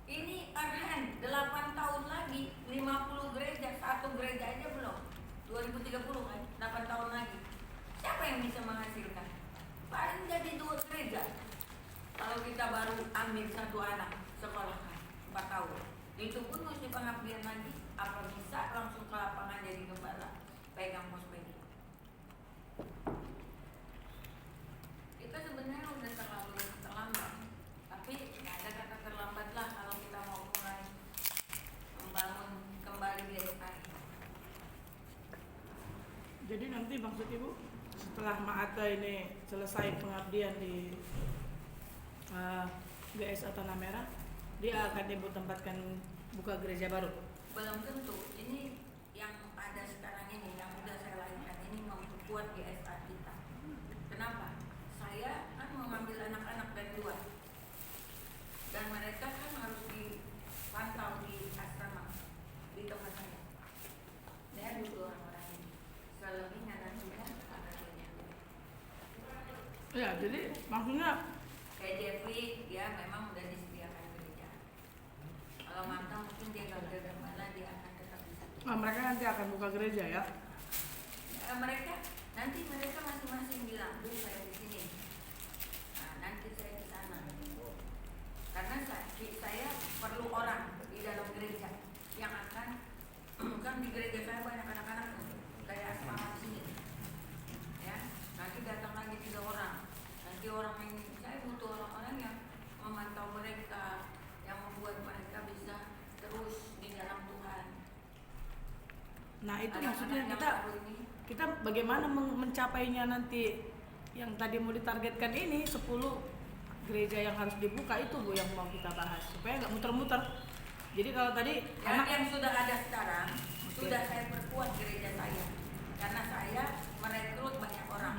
Ini Arhan 8 tahun lagi, 50 gereja, satu gereja aja belum. 2030 kan, 8 tahun lagi. Siapa yang bisa menghasilkan? Paling jadi 2 gereja. Kalau kita baru ambil satu anak sekolahkan 4 tahun, itu pun mesti pengabdian lagi. Apa bisa langsung ke lapangan jadi gembala, pegang pospedi? Kita sebenarnya udah terlalu terlambat. Tapi nggak ada kata terlambat lah kalau kita mau mulai membangun kembali GSA. Jadi nanti maksud Ibu setelah Ma'ata ini selesai pengabdian di GSA Tanah Merah, dia akan Ibu tempatkan buka gereja baru? Belum tentu. Ini yang ada sekarang ini, yang udah saya lakukan ini memperkuat GSA kita. Kenapa? Saya kan mengambil anak-anak dari luar, dan mereka kan harus dipantau di asrama di tempat saya. Saya butuh orang-orang ini. Selebihnya nantinya akan dinyatakan. Ya, jadi maksudnya Kayak Jeffrey, dia memang udah disediakan gereja. Kalau Manta mungkin dia gagal gembala, dia akan tetap bisa. mereka nanti akan buka gereja ya? Mereka masing-masing bilang, Bu saya di sini. Nah, nanti saya ke sana. Karena saya perlu orang di dalam gereja yang akan kan di gereja saya banyak anak-anak kayak asrama di sini. Ya, nanti datang lagi 3 orang. Nanti orang ini saya butuh orang-orang yang memantau mereka, yang membuat mereka bisa terus di dalam Tuhan. Nah itu Anak-anak maksudnya yang kita baru ini, bagaimana mencapainya nanti yang tadi mau ditargetkan ini 10 gereja yang harus dibuka itu Bu yang mau kita bahas supaya nggak muter-muter. Jadi kalau tadi Yang sudah ada sekarang Oke. sudah saya perkuat gereja saya karena saya merekrut banyak orang.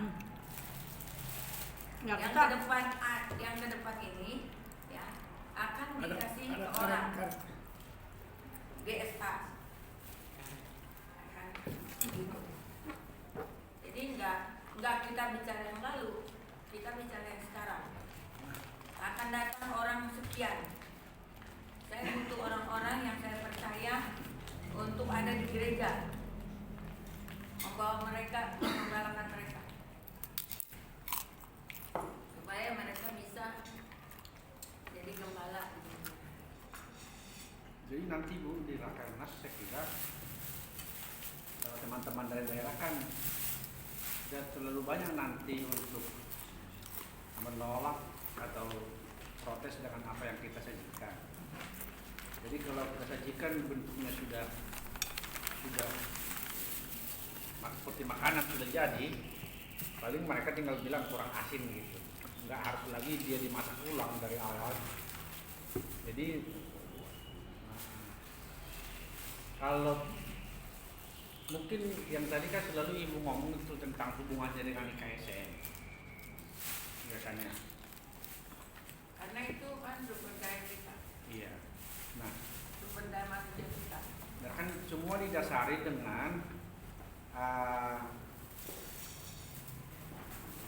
ya yang kita ke depan ini ya akan Ada dikasih ada ke orang karet. GSA. Gitu. Jadi enggak kita bicara yang lalu, kita bicara yang sekarang. Akan datang orang sekian. Saya butuh orang-orang yang saya percaya untuk ada di gereja, membawa mereka, menggembalakan mereka, supaya mereka bisa jadi gembala. Jadi nanti Bu di Rakernas saya kira teman-teman dari daerah kan tidak terlalu banyak nanti untuk menolak atau protes dengan apa yang kita sajikan. Jadi kalau kita sajikan bentuknya sudah seperti makanan sudah jadi, paling mereka tinggal bilang kurang asin gitu. Nggak harus lagi dia dimasak ulang dari awal. Jadi kalau mungkin yang tadi kan selalu Ibu ngomong itu tentang hubungannya dengan IKSN biasanya. Karena itu kan sumber daya kita, Iya. Nah, sumber daya manusia kita. kan semua didasari dengan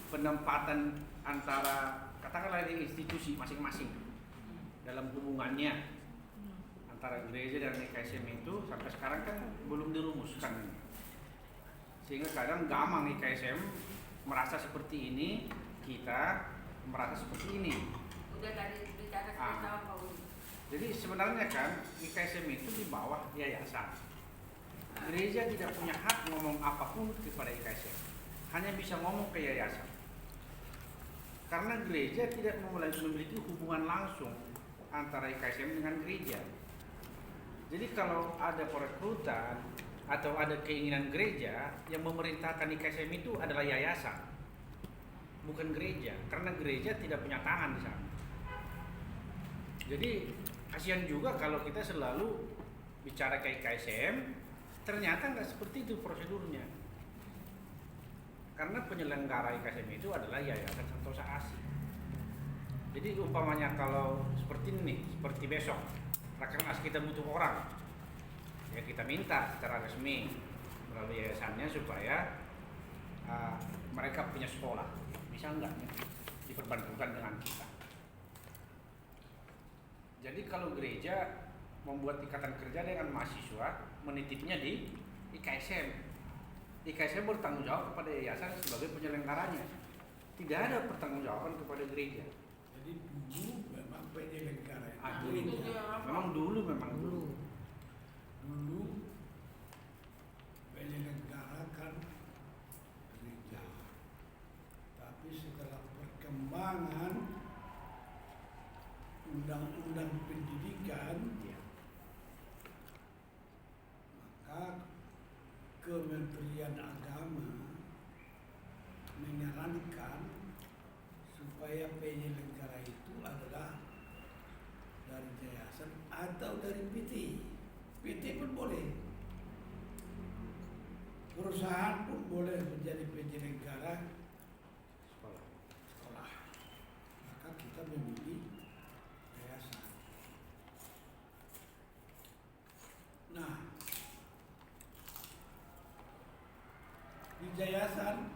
penempatan antara katakanlah di institusi masing-masing dalam hubungannya antara gereja dan IKSM itu sampai sekarang kan belum dirumuskan, sehingga kadang gamang IKSM merasa seperti ini, kita merasa seperti ini. Udah tadi bicara sama Pak Uli. Jadi sebenarnya kan IKSM itu di bawah yayasan. Gereja tidak punya hak ngomong apapun kepada IKSM, hanya bisa ngomong ke yayasan. Karena gereja tidak memiliki hubungan langsung antara IKSM dengan gereja. Jadi kalau ada perekrutan atau ada keinginan gereja, yang memerintahkan IKSM itu adalah yayasan, bukan gereja. Karena gereja tidak punya tangan di sana. Jadi kasihan juga kalau kita selalu bicara ke IKSM, ternyata nggak seperti itu prosedurnya. Karena penyelenggara IKSM itu adalah Yayasan Santosa Asih. Jadi umpamanya kalau seperti ini, seperti besok, Rakernas kita butuh orang, ya kita minta secara resmi melalui yayasannya supaya mereka punya sekolah, bisa nggak diperbantukan dengan kita. Jadi kalau gereja membuat ikatan kerja dengan mahasiswa, menitipnya di IKSM. IKSM bertanggung jawab kepada yayasan sebagai penyelenggaranya. Tidak ada pertanggungjawaban kepada gereja. Jadi dulu memang penyelenggara Dulu. Memang dulu. Dulu menyelenggarakan gereja. Tapi setelah perkembangan undang-undang pendidikan, maka Kementerian Agama menyarankan supaya penyelenggara itu adalah dari yayasan atau dari PT. PT pun boleh. Perusahaan pun boleh menjadi penyelenggara sekolah. Maka kita memilih yayasan. Nah, di yayasan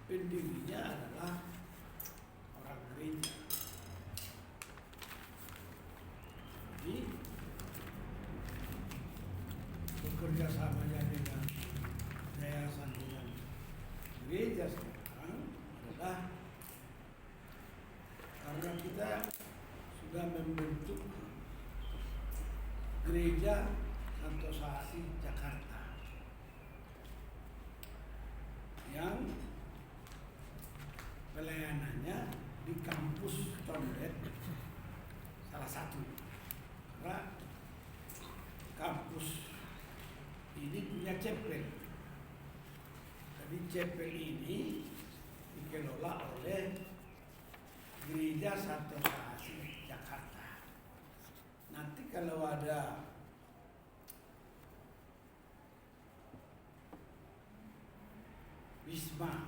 pendirinya adalah orang gereja. Jadi bekerja samanya dengan yayasan dengan gereja sekarang adalah karena kita sudah membentuk gereja Santosa Asih Jakarta yang pelayanannya di kampus Condet salah satu, karena kampus ini punya chapel. Jadi chapel ini dikelola oleh Gereja Santosa Asih Jakarta. Nanti kalau ada Wisma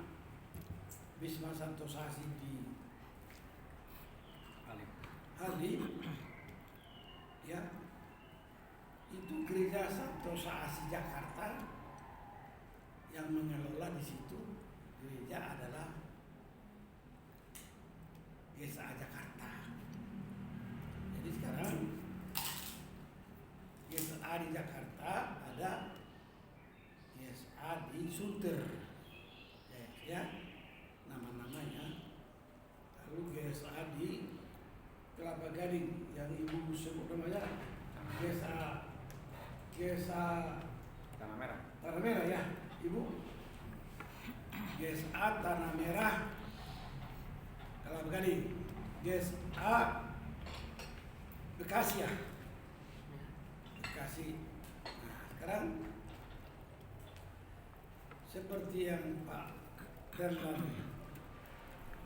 Santosa Asih di Halim, ya, itu Gereja Santosa Asih Jakarta yang mengelola di situ. Gereja adalah GSA Jakarta. Jadi sekarang GSA di Jakarta ada GSA di Sunter, ya, nama-namanya. Lalu GSA di Kelapa Gading yang ibu sebut namanya GSA Tanah Merah. Tanah Merah, ya, ibu. GSA Tanah Merah Kelapa Gading, GSA Bekasi, ya, Bekasi. Nah, sekarang seperti yang Pak Derman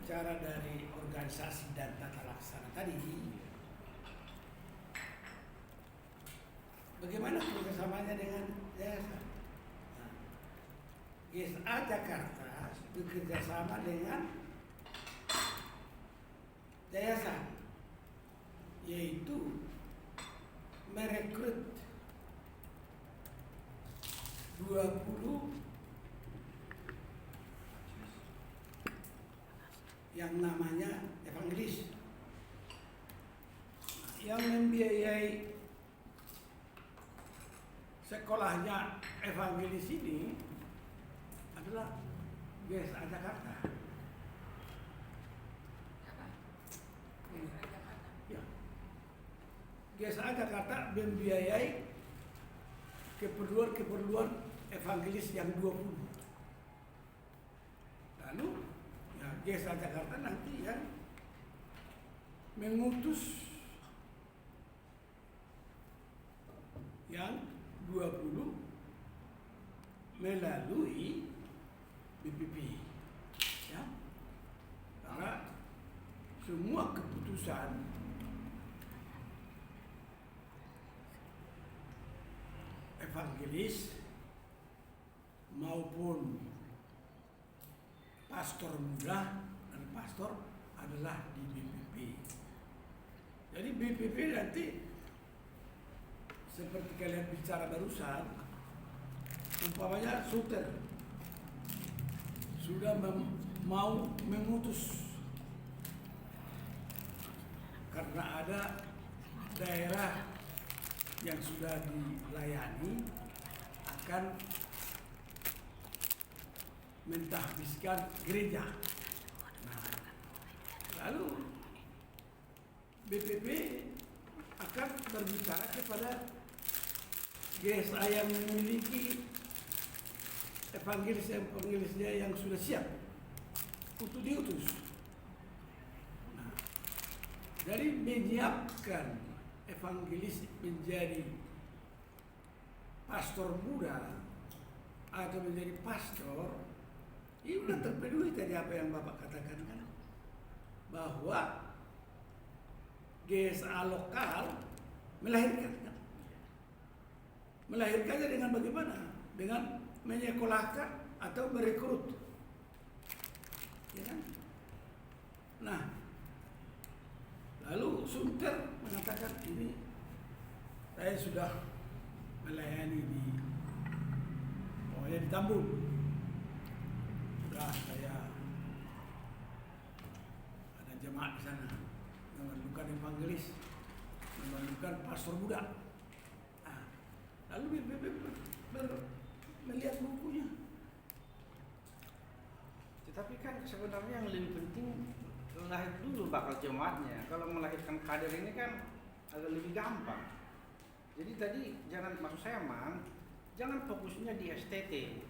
cara dari organisasi dan tata laksana tadi, bagaimana kerjasamanya dengan yayasan? Nah, GSA Jakarta bekerja sama dengan yayasan, yaitu merekrut 20 yang namanya evangelis. Yang membiayai sekolahnya evangelis ini adalah GSA Jakarta. Ya. GSA Jakarta membiayai keperluan evangelis yang 20. Lalu ya, GSA Jakarta nanti yang mengutus yang 20 melalui BPP, ya, karena semua keputusan evangelis maupun pastor muda dan pastor adalah di BPP. Jadi BPP nanti seperti kalian bicara barusan, umpamanya Suter sudah mau mengutus karena ada daerah yang sudah dilayani akan mentahbiskan gereja. Nah, lalu BPP akan berbicara kepada GSA yang memiliki evangelisnya yang sudah siap untuk diutus. Nah, jadi menyiapkan evangelis menjadi pastor muda atau menjadi pastor, ini sudah terpenuhi tadi apa yang Bapak katakan kan, bahwa GSA lokal melahirkannya dengan bagaimana? Dengan menyekolahkan atau merekrut, ya kan? Nah, lalu Sunter mengatakan ini saya sudah melayani di Tambun, sudah saya ada jemaat di sana, memerlukan evangelis, memerlukan pastor muda. Nah, lalu melihat bukunya. Tetapi kan sebenarnya yang lebih penting lahir dulu bakal jemaatnya. Kalau melahirkan kader ini kan agak lebih gampang. Jadi tadi maksud saya jangan fokusnya di STT.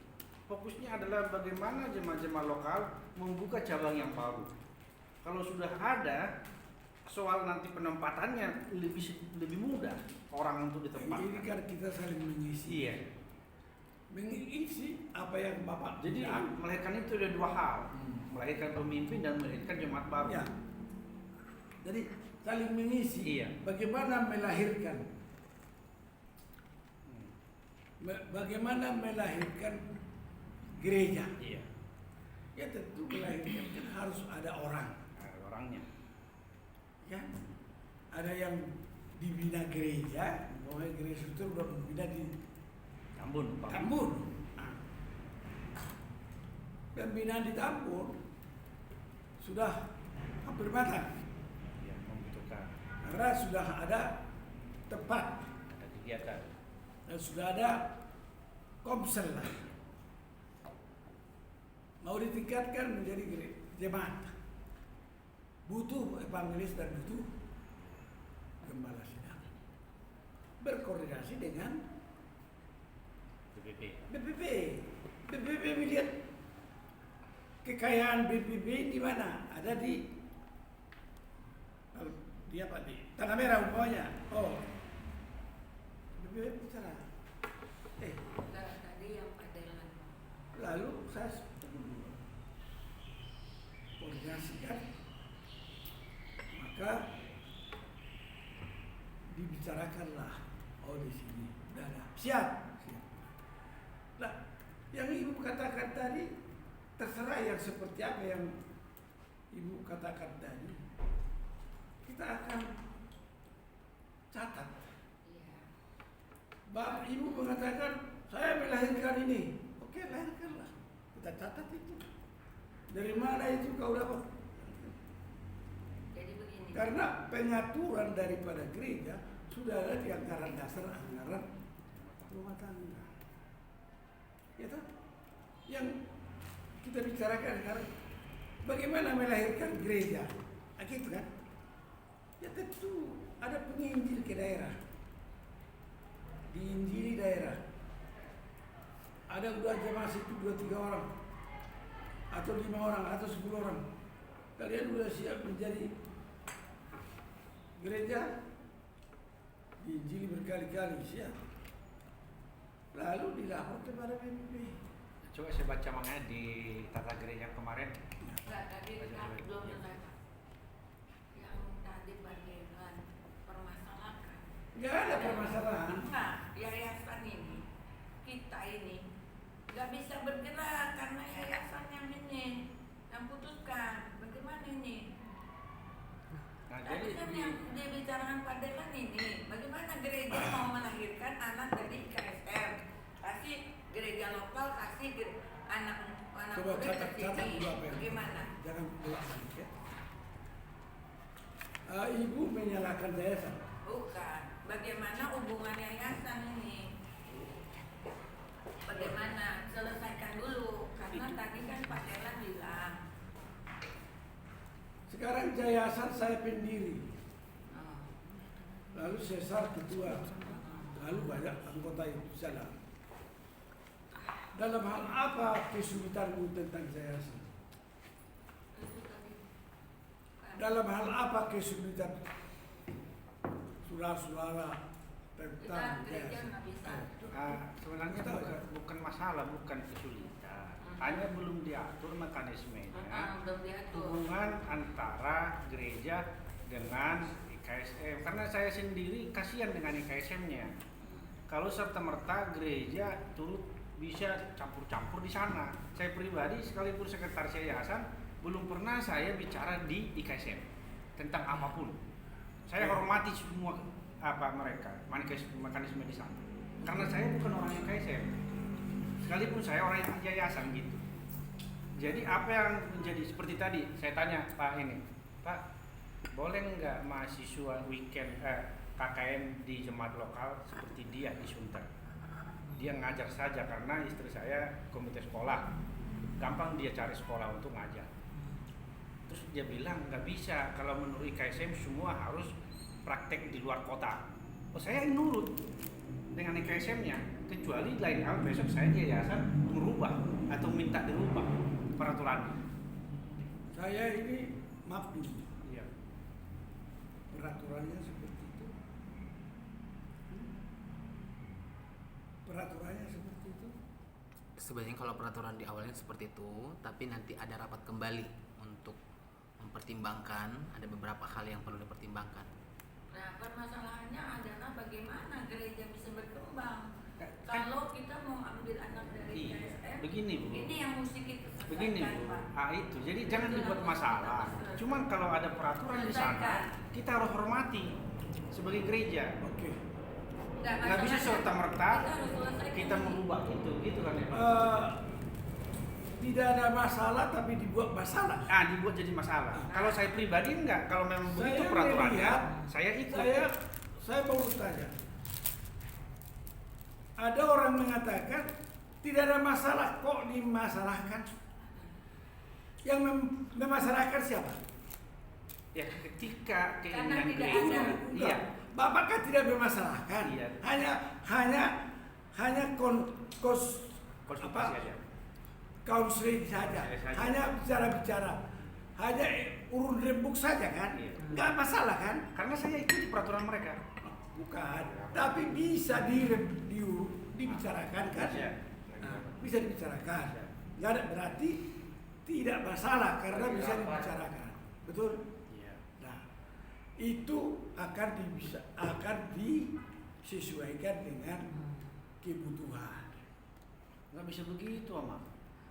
Fokusnya adalah bagaimana jemaah-jemaah lokal membuka cabang yang baru. Kalau sudah ada, soal nanti penempatannya lebih mudah orang untuk ditempatkan. Ini kan kita saling mengisi. Iya. mengisi apa yang Bapak Jadi bilang. melahirkan itu ada dua hal, melahirkan pemimpin dan melahirkan jemaat baru. Ya. Jadi saling mengisi. Iya. Bagaimana melahirkan? Bagaimana melahirkan gereja? Iya. Ya tentu melahirkan kan harus ada orang. Nah, orangnya. Ya, ada yang dibina gereja, bahwa gereja itu udah dibina di Tambun, Pak. Tambun. Nah, pembinaan di Tambun sudah hampir matang Ya, membutuhkan karena sudah ada tempat ada kegiatan. dan sudah ada komsel lah. Mau ditingkatkan menjadi jemaat, butuh evangelis dan butuh gembala sidang. Berkoordinasi dengan BPP. BPP melihat kekayaan BPP di mana? Ada di apa di Tanah Merah umpamanya. Oh, BPP bicara. Tadi yang Padelan. Lalu saya koordinasikan, maka dibicarakanlah. Oh di sini udah ada. Siap. Nah, yang ibu katakan tadi terserah yang seperti apa yang ibu katakan tadi. Kita akan catat. Bapak ibu mengatakan saya melahirkan ini. Oke, lahirkanlah. Kita catat itu. Dari mana itu kau dapat? Jadi begini. Karena pengaturan daripada gereja sudah ada di anggaran dasar anggaran rumah tangga. Ya toh? Yang kita bicarakan sekarang bagaimana melahirkan gereja. Nah, gitu kan? Ya tentu ada penginjil ke daerah. Diinjili daerah. Ada udah jemaah situ 2-3 orang atau 5 orang atau 10 orang. Kalian sudah siap menjadi gereja? Diinjili berkali-kali siap. Lalu dilapor kepada PPP. Coba saya baca makanya di tata gereja kemarin. Enggak, tadi belum selesai. Yang tadi Padelan permasalahan. Nggak ada permasalahan. Nah, yayasan ini, kita ini nggak bisa bergerak karena yayasan yang ini yang putuskan. Bagaimana ini? Nah, Tadi kan yang dibicarakan Padelan ini, bagaimana gereja mau melahirkan anak dari KSM, kasih gereja lokal, kasih anak Coba murid catat ke sini. dulu apa yang Bagaimana? jangan ulang balik ya. Ibu menyalahkan yayasan. Bukan. Bagaimana hubungan yayasan ini? Bagaimana? Selesaikan dulu. Karena tadi kan Pak Delan bilang. Sekarang yayasan saya pendiri. Oh. Lalu sesar ketua. Lalu banyak anggota itu salah. Dalam hal apa kesulitanmu tentang yayasan? Itu tadi. Dalam hal apa kesulitan saudara-saudara Kita tentang gereja yayasan? nggak bisa. Sebenarnya bukan masalah, bukan kesulitan. Hanya belum diatur mekanismenya Belum diatur. hubungan antara gereja dengan IKSM. Karena saya sendiri kasihan dengan IKSM-nya. Kalau serta-merta gereja turut bisa campur-campur di sana. Saya pribadi sekalipun sekretaris yayasan belum pernah saya bicara di IKSM tentang apapun. Saya hormati semua mereka mekanisme di sana. Karena saya bukan orang IKSM. Sekalipun saya orang yang yayasan gitu. Jadi apa yang menjadi seperti tadi saya tanya Pak ini, Pak, boleh nggak mahasiswa weekend KKN di jemaat lokal seperti dia di Sunter? Dia ngajar saja karena istri saya komite sekolah, gampang dia cari sekolah untuk ngajar. Terus dia bilang nggak bisa, kalau menurut IKSM semua harus praktek di luar kota. Oh, saya nurut dengan IKSM-nya, kecuali lain hal besok saya di yayasan merubah atau minta dirubah peraturannya. Saya ini maaf dulu. Iya. Peraturannya seperti itu. Peraturannya seperti itu. sebenarnya kalau peraturan di awalnya seperti itu, tapi nanti ada rapat kembali untuk mempertimbangkan, ada beberapa hal yang perlu dipertimbangkan. Nah, permasalahannya adalah bagaimana gereja bisa berkembang. Kan- Kalau kita mau ambil anak dari Iya, KSM, begini, Bu. ini yang mesti kita Begini selesaikan, Bu, Pak. itu jadi jangan Itu dibuat harus masalah. kita Cuman kalau ada peraturan di sana, kita harus hormati sebagai gereja. Oke. Nggak bisa serta-merta kita merubah itu, gitu kan ya? Tidak ada masalah tapi dibuat masalah. Dibuat jadi masalah. Kalau saya pribadi enggak, kalau memang Saya begitu peraturannya, melihat, saya ikut. Saya mau tanya. Ada orang mengatakan tidak ada masalah, kok dimasalahkan? Yang memasalahkan siapa? Ya ketika Karena keinginan tidak gereja, ada. iya, Bapak kan tidak memasalahkan. Iya. Hanya konsultasi aja. counseling saja. Saja. Hanya bicara-bicara. Hanya urun rembuk saja kan? Iya. Nggak masalah kan? Karena saya ikuti peraturan mereka. Bukan, tapi bisa dibicarakan kan? Iya. Nah, bisa dibicarakan. Nggak ada berarti tidak masalah karena bisa dibicarakan, betul? Iya. Nah, itu akan disesuaikan dengan kebutuhan. Nggak bisa begitu, Ama.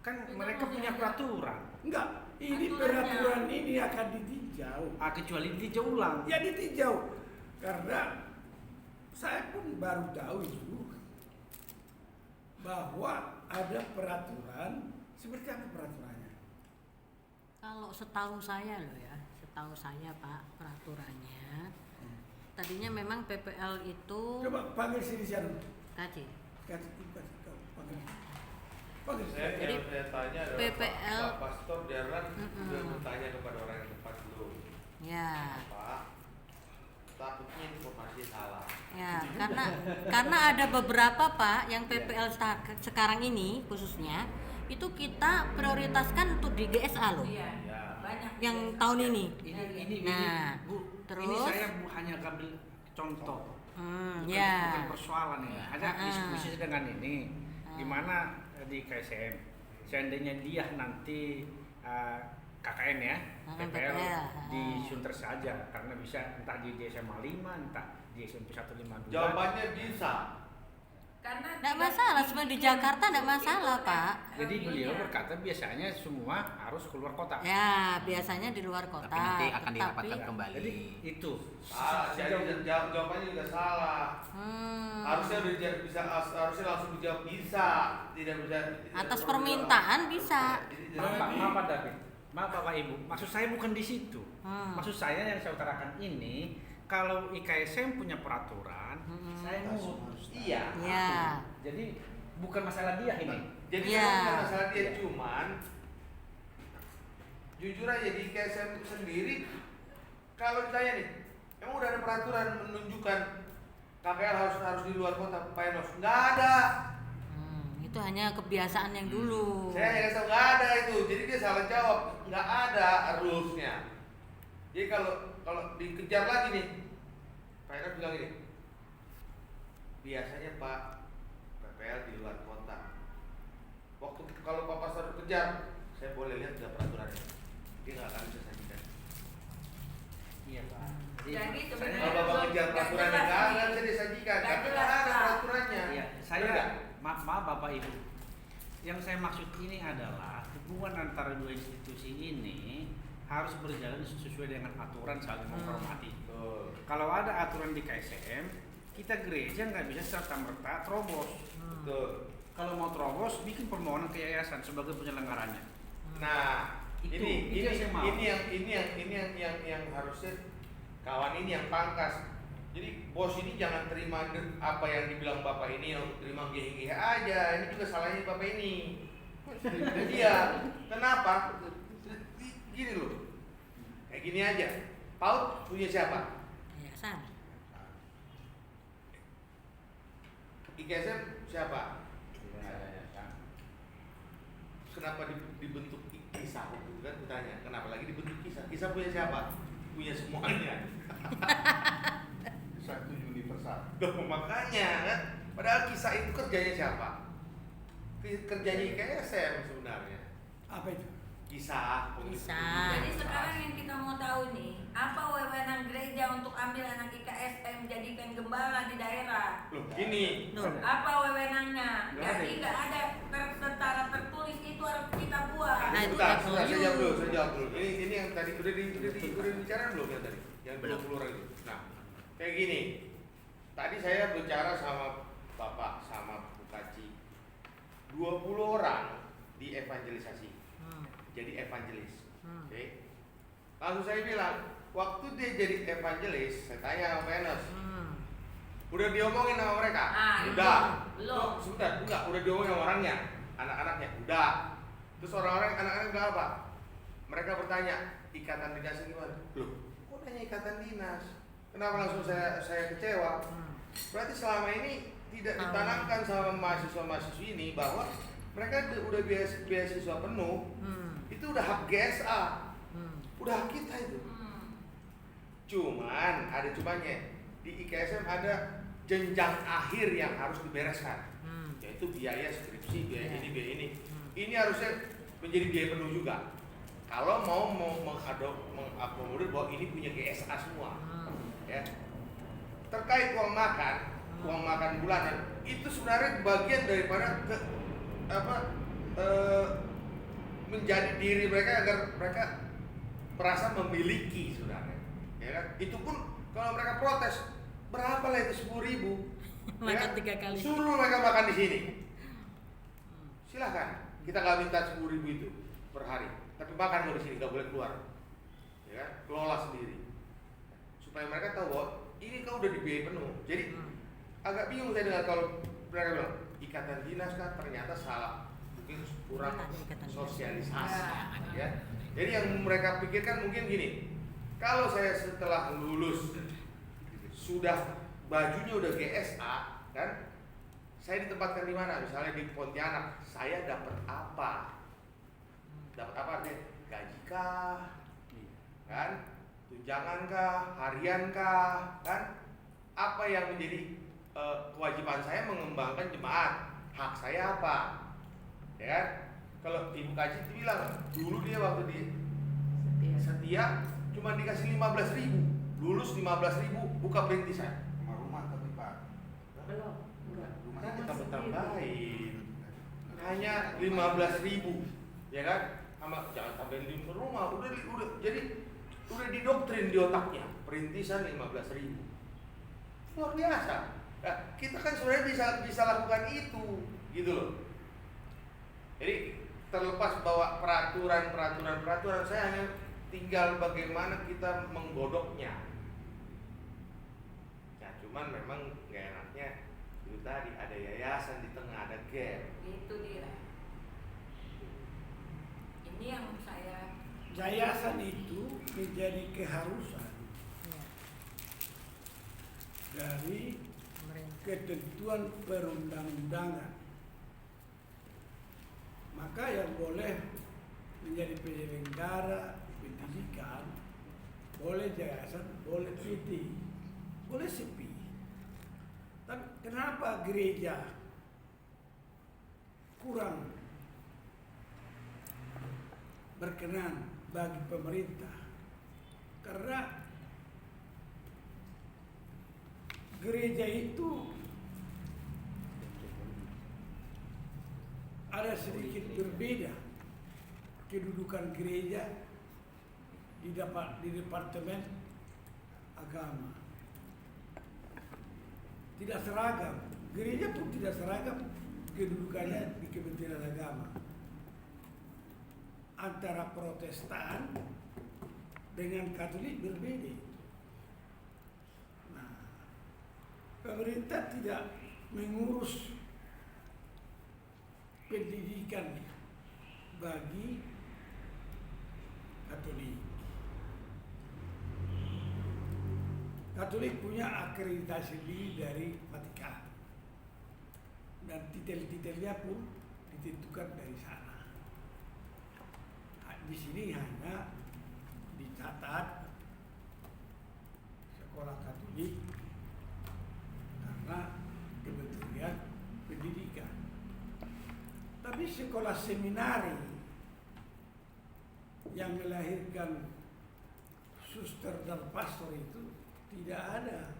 Kan Kita mereka mau punya jalan. peraturan. Enggak, ini Aturannya. peraturan ini akan ditinjau. Kecuali ditinjau ulang. Ya ditinjau, karena saya pun baru tahu itu bahwa ada peraturan. Seperti apa peraturannya? Kalau setahu saya loh ya, setahu saya Pak, peraturannya tadinya memang PPL itu Coba panggil sini siapa? kaji. Panggil. Jadi, Saya tanya adalah PPL Pak Pastor Jarlan Mm-mm. sudah bertanya kepada orang yang tepat belum? Ya, Pak, takutnya informasi salah. ya karena ada beberapa Pak yang PPL sekarang ini khususnya itu kita prioritaskan untuk di GSA loh, Iya. Ya. Banyak yang biasa. tahun ini. Ini Nah, Bu, terus? ini saya hanya ambil contoh. Bukan Ya. persoalan ini. Ada diskusi dengan ini gimana di KSM. Seandainya dia nanti KKN ya, PPL disunter saja karena bisa entah di SMA 5, entah di SMP 152. Jawabannya bisa. Karena Nggak tidak masalah, sebenarnya di Jakarta nggak masalah, itu Pak. Jadi beliau LG-nya. berkata biasanya semua harus keluar kota. Ya, biasanya di luar kota. Tapi nanti akan tetapi- dirapatkan kembali. Jadi itu. Salah, jadi jawabannya juga salah. Harusnya harusnya langsung dijawab bisa, tidak bisa. Atas tidak permintaan dijawab. bisa. Jadi Maaf Pak David, maaf Bapak Ibu. Maksud saya bukan di situ. Maksud saya yang saya utarakan ini, kalau IKSM punya peraturan, saya nurut. iya. Ya. Jadi bukan masalah dia ini. Jadi Iya. bukan masalah dia, cuman jujur aja di KSM sendiri kalau ditanya nih, emang udah ada peraturan menunjukkan KPL harus di luar kota Painos? Nggak ada. Itu hanya kebiasaan yang dulu. Saya hanya tahu nggak ada itu. Jadi dia salah jawab. Nggak ada rulesnya. Jadi kalau dikejar lagi nih, Painos bilang ini. Biasanya Pak PPL di luar kota. Waktu kalau Pak Pastor kejar, saya boleh lihat nggak peraturannya? Dia nggak akan bisa sajikan. Iya Pak. Jadi saya sebenarnya Kalau Bapak kejar nggak peraturannya jelas nggak nih. bisa disajikan. Nggak Tapi jelas, nggak ada Pak. peraturannya. Iya, Benar nggak? maaf Bapak Ibu. Yang saya maksud ini adalah hubungan antara dua institusi ini harus berjalan sesuai dengan aturan saling menghormati. Betul. Kalau ada aturan di KSM, kita gereja nggak bisa serta merta terobos. Betul. Kalau mau terobos, bikin permohonan ke yayasan sebagai penyelenggaranya. Nah, Itu ini yang saya mau. yang harusnya kawan ini yang pangkas. Jadi bos ini jangan terima apa yang dibilang bapak ini, yang terima gih aja. Ini juga salahnya bapak ini. Iya. Kenapa? Gini loh. Kayak gini aja. PAUD punya siapa? Yayasan. IKSM siapa? Kenapa dibentuk kisah itu kan bertanya, kenapa lagi dibentuk kisah? Kisah punya siapa? Punya semuanya. Satu universal. Loh, makanya kan, padahal kisah itu kerjanya siapa? kerjanya IKSM sebenarnya. Apa itu? Kisah. Kisah. Jadi sekarang yang kita mau tahu nih, apa wewenang gereja untuk ambil anak IKSM jadikan gembala di daerah? Loh, ini. Apa wewenangnya? Nggak ada. Jadi nggak ada secara tertulis, itu harus kita buat. Nah, itu Sebentar, MOU. saya jawab dulu. Ini yang tadi udah dibicarakan belum yang tadi? Yang 20 orang itu. Nah, kayak gini. Tadi saya bicara sama Bapak sama Bu Kaci. 20 orang di evangelisasi. Jadi evangelis. Oke. Langsung saya bilang, waktu dia jadi evangelis, saya tanya sama PNS, udah diomongin sama mereka? Udah. Belum. Sebentar, enggak, udah diomongin sama orangnya, anak-anaknya, udah. Terus orang-orang anak-anak enggak apa? Mereka bertanya, ikatan dinasnya gimana? Loh, kok nanya ikatan dinas? Kenapa langsung saya kecewa? Berarti selama ini tidak ditanamkan sama mahasiswa-mahasiswi ini bahwa mereka udah beasiswa penuh, itu udah hak GSA, udah hak kita itu. Cuman ada cumanya, di IKSM ada jenjang akhir yang harus dibereskan, yaitu biaya skripsi, biaya ini, biaya ini. Ini harusnya menjadi biaya penuh juga. Kalau mau mengakomodir bahwa ini punya GSA semua, ya. Terkait uang makan bulanan, itu sebenarnya bagian daripada menjadi diri mereka agar mereka merasa memiliki sebenarnya, ya kan? Itu pun kalau mereka protes, berapa lah itu 10.000, Makan ya? 3 kali. Suruh mereka makan di sini, silahkan. Kita nggak minta 10.000 itu per hari, tapi makan kalau di sini nggak boleh keluar, ya kan? Kelola sendiri, supaya mereka tahu bahwa ini kau udah dibiayai penuh. Jadi agak bingung saya dengar kalau mereka bilang ikatan dinas kan ternyata salah, mungkin kurang sosialisasi, ya. Jadi yang mereka pikirkan mungkin gini, kalau saya setelah lulus sudah bajunya udah GSA, kan, saya ditempatkan di mana? Misalnya di Pontianak, saya dapat apa? Dapat apa artinya? Gaji kah? Kan? Tunjangan kah? Harian kah? Kan? Apa yang menjadi kewajiban saya mengembangkan jemaat? Hak saya apa? Ya kan? Kalau Ibu Kaji itu bilang dulu dia waktu di setia cuma dikasih 15.000, lulus 15.000, buka perintisan. Rumah tapi Pak. Belum. Kan kita tambahin hanya 15.000, ya kan? Sama jangan tambahin di rumah, udah jadi udah didoktrin di otaknya perintisan 15.000, luar biasa. Nah, kita kan sebenarnya bisa lakukan itu, gitu loh. Jadi terlepas bahwa peraturan, saya hanya tinggal bagaimana kita menggodoknya. Ya cuman memang nggak enaknya itu tadi ada yayasan di tengah, ada gap. Itu dia. Ini yang saya Yayasan itu menjadi keharusan dari ketentuan perundang-undangan. Maka yang boleh menjadi penyelenggara pendidikan boleh yayasan, boleh PT, boleh sepi. Tapi kenapa gereja kurang berkenan bagi pemerintah? Karena gereja itu ada sedikit berbeda kedudukan gereja di departemen agama. Tidak seragam, gereja pun tidak seragam kedudukannya di Kementerian Agama. Antara Protestan dengan Katolik berbeda. Nah, pemerintah tidak mengurus pendidikan bagi Katolik. Katolik punya akreditasi sendiri dari Vatikan, dan titel-titelnya pun ditentukan dari sana. Di sini hanya dicatat sekolah Katolik karena Kementerian Pendidikan. sekolah seminari yang melahirkan suster dan pastor itu tidak ada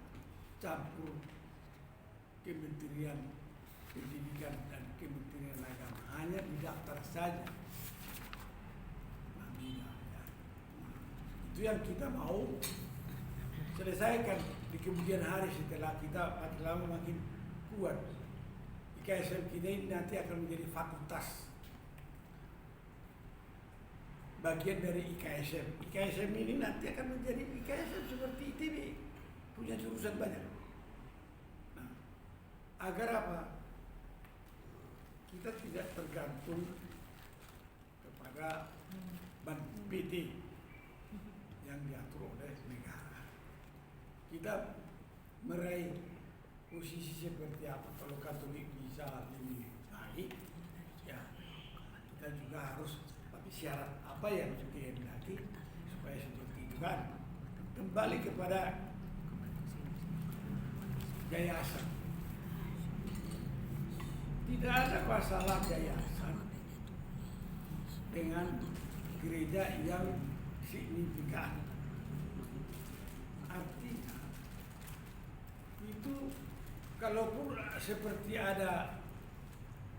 campur Kementerian Pendidikan dan Kementerian Agama, hanya didaftar saja. Nah, ya. Itu yang kita mau selesaikan di kemudian hari setelah kita makin lama makin kuat. IKSM kita ini nanti akan menjadi fakultas, bagian dari IKSM. IKSM ini nanti akan menjadi IKSM seperti ITB, punya jurusan banyak. Nah, agar apa? Kita tidak tergantung kepada ban PT yang diatur oleh negara. Kita meraih posisi seperti apa? Kalau Katolik bisa lebih baik, ya kita juga harus. Tapi syarat apa yang dikehendaki supaya seperti itu kan? Kembali kepada yayasan. Tidak ada masalah yayasan dengan gereja yang signifikan. Artinya itu kalaupun seperti ada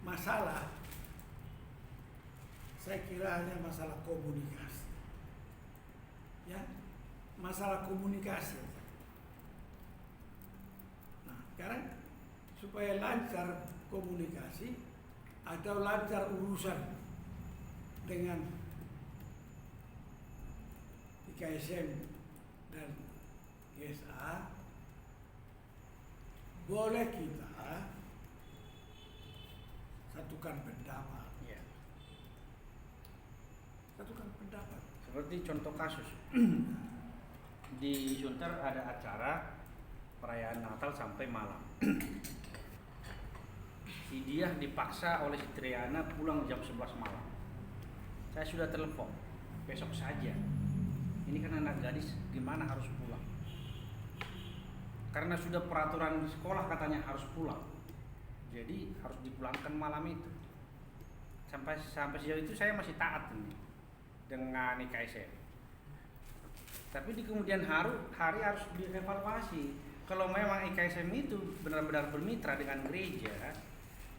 masalah, saya kira hanya masalah komunikasi. Ya, masalah komunikasi. Nah, sekarang supaya lancar komunikasi atau lancar urusan dengan IKSM dan GSA, boleh kita satukan pendapat. Ya. Satukan pendapat. Seperti contoh kasus di Sunter ada acara perayaan Natal sampai malam. Si Diah dipaksa oleh si Triana pulang jam 11 malam. Saya sudah telepon, besok saja. Ini kan anak gadis, gimana harus pulang? Karena sudah peraturan di sekolah katanya harus pulang. Jadi harus dipulangkan malam itu. Sampai sejauh itu saya masih taat ini dengan IKSM. Tapi di kemudian hari harus dievaluasi. Kalau memang IKSM itu benar-benar bermitra dengan gereja,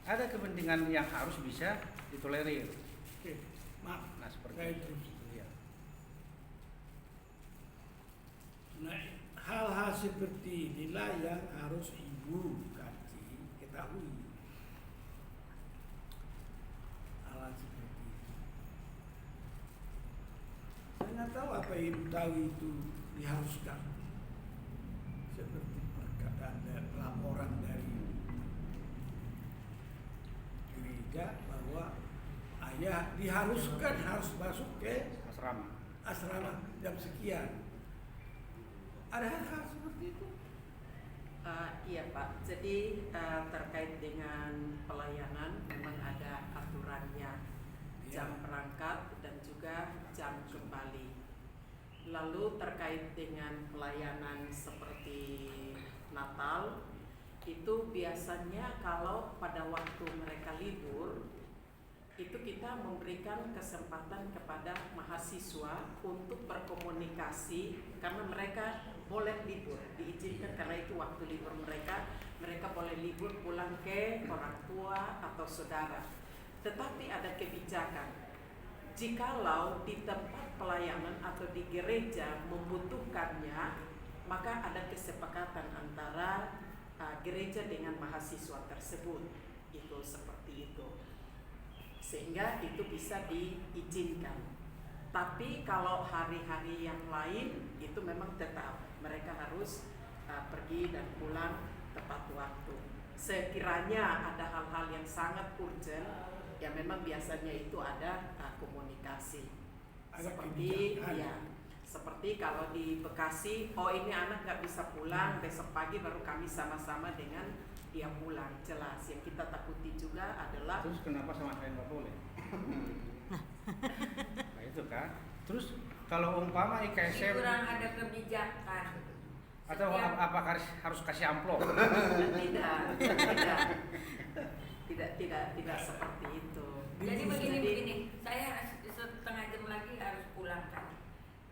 ada kepentingan yang harus bisa ditolerir. Oke, maaf. Nah, seperti saya itu. terus. Ya. Nah, hal-hal seperti inilah yang harus Ibu ketahui. Hal-hal seperti itu. Saya nggak tahu apa Ibu tahu itu diharuskan. Seperti perkataan dan laporan dari gereja bahwa ayah diharuskan harus masuk ke asrama jam sekian. Ada hal seperti itu? Iya Pak, jadi terkait dengan pelayanan memang ada aturannya, jam berangkat dan juga jam kembali. Lalu terkait dengan pelayanan seperti Natal, itu biasanya kalau pada waktu mereka libur, itu kita memberikan kesempatan kepada mahasiswa untuk berkomunikasi karena mereka boleh libur, diizinkan karena itu waktu libur mereka boleh libur pulang ke orang tua atau saudara. Tetapi ada kebijakan, jikalau di tempat pelayanan atau di gereja membutuhkannya, maka ada kesepakatan antara gereja dengan mahasiswa tersebut, itu seperti itu. Sehingga itu bisa diizinkan. Tapi kalau hari-hari yang lain itu memang tetap mereka harus pergi dan pulang tepat waktu. Sekiranya ada hal-hal yang sangat urgent, ya memang biasanya itu ada komunikasi. Seperti kalau di Bekasi, oh ini anak nggak bisa pulang, besok pagi baru kami sama-sama dengan dia pulang. Jelas, yang kita takuti juga adalah. Terus kenapa sama saya nggak boleh? Nah itu kan. Terus kalau umpama IKSM kurang ada kebijakan. Atau apakah harus kasih amplop? Tidak seperti itu. Jadi begini, saya setengah jam lagi harus pulang kan.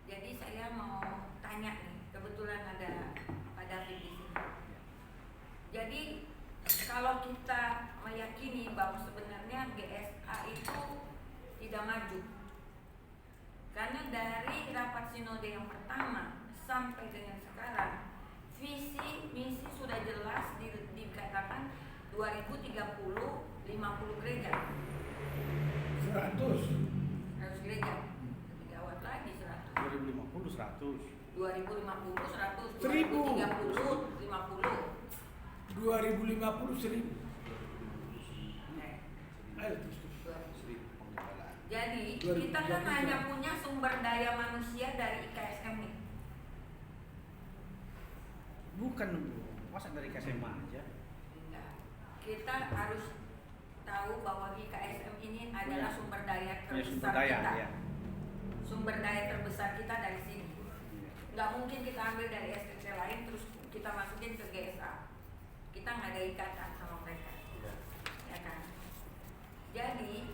Jadi saya mau tanya nih, kebetulan ada Pak David di sini. Jadi kalau kita meyakini bahwa sebenarnya GSA itu tidak maju, karena dari rapat sinode yang pertama sampai dengan sekarang visi misi sudah jelas dikatakan 2030 50 gereja. 100. 100 gereja. Gawat lagi 100. 2050 100. 2050 100, 1000. 2030 50. 2050 1000. Ayo terus. Jadi kita kan hanya punya sumber daya manusia dari IKSM nih. Bukan Bu, masa dari KSMA aja? Enggak. Kita harus tahu bahwa IKSM ini adalah sumber daya Punya terbesar sumber daya, kita. ya. Sumber daya terbesar kita dari sini. Nggak mungkin kita ambil dari STT lain terus kita masukin ke GSA. Kita nggak ada ikatan sama mereka, ya kan? Jadi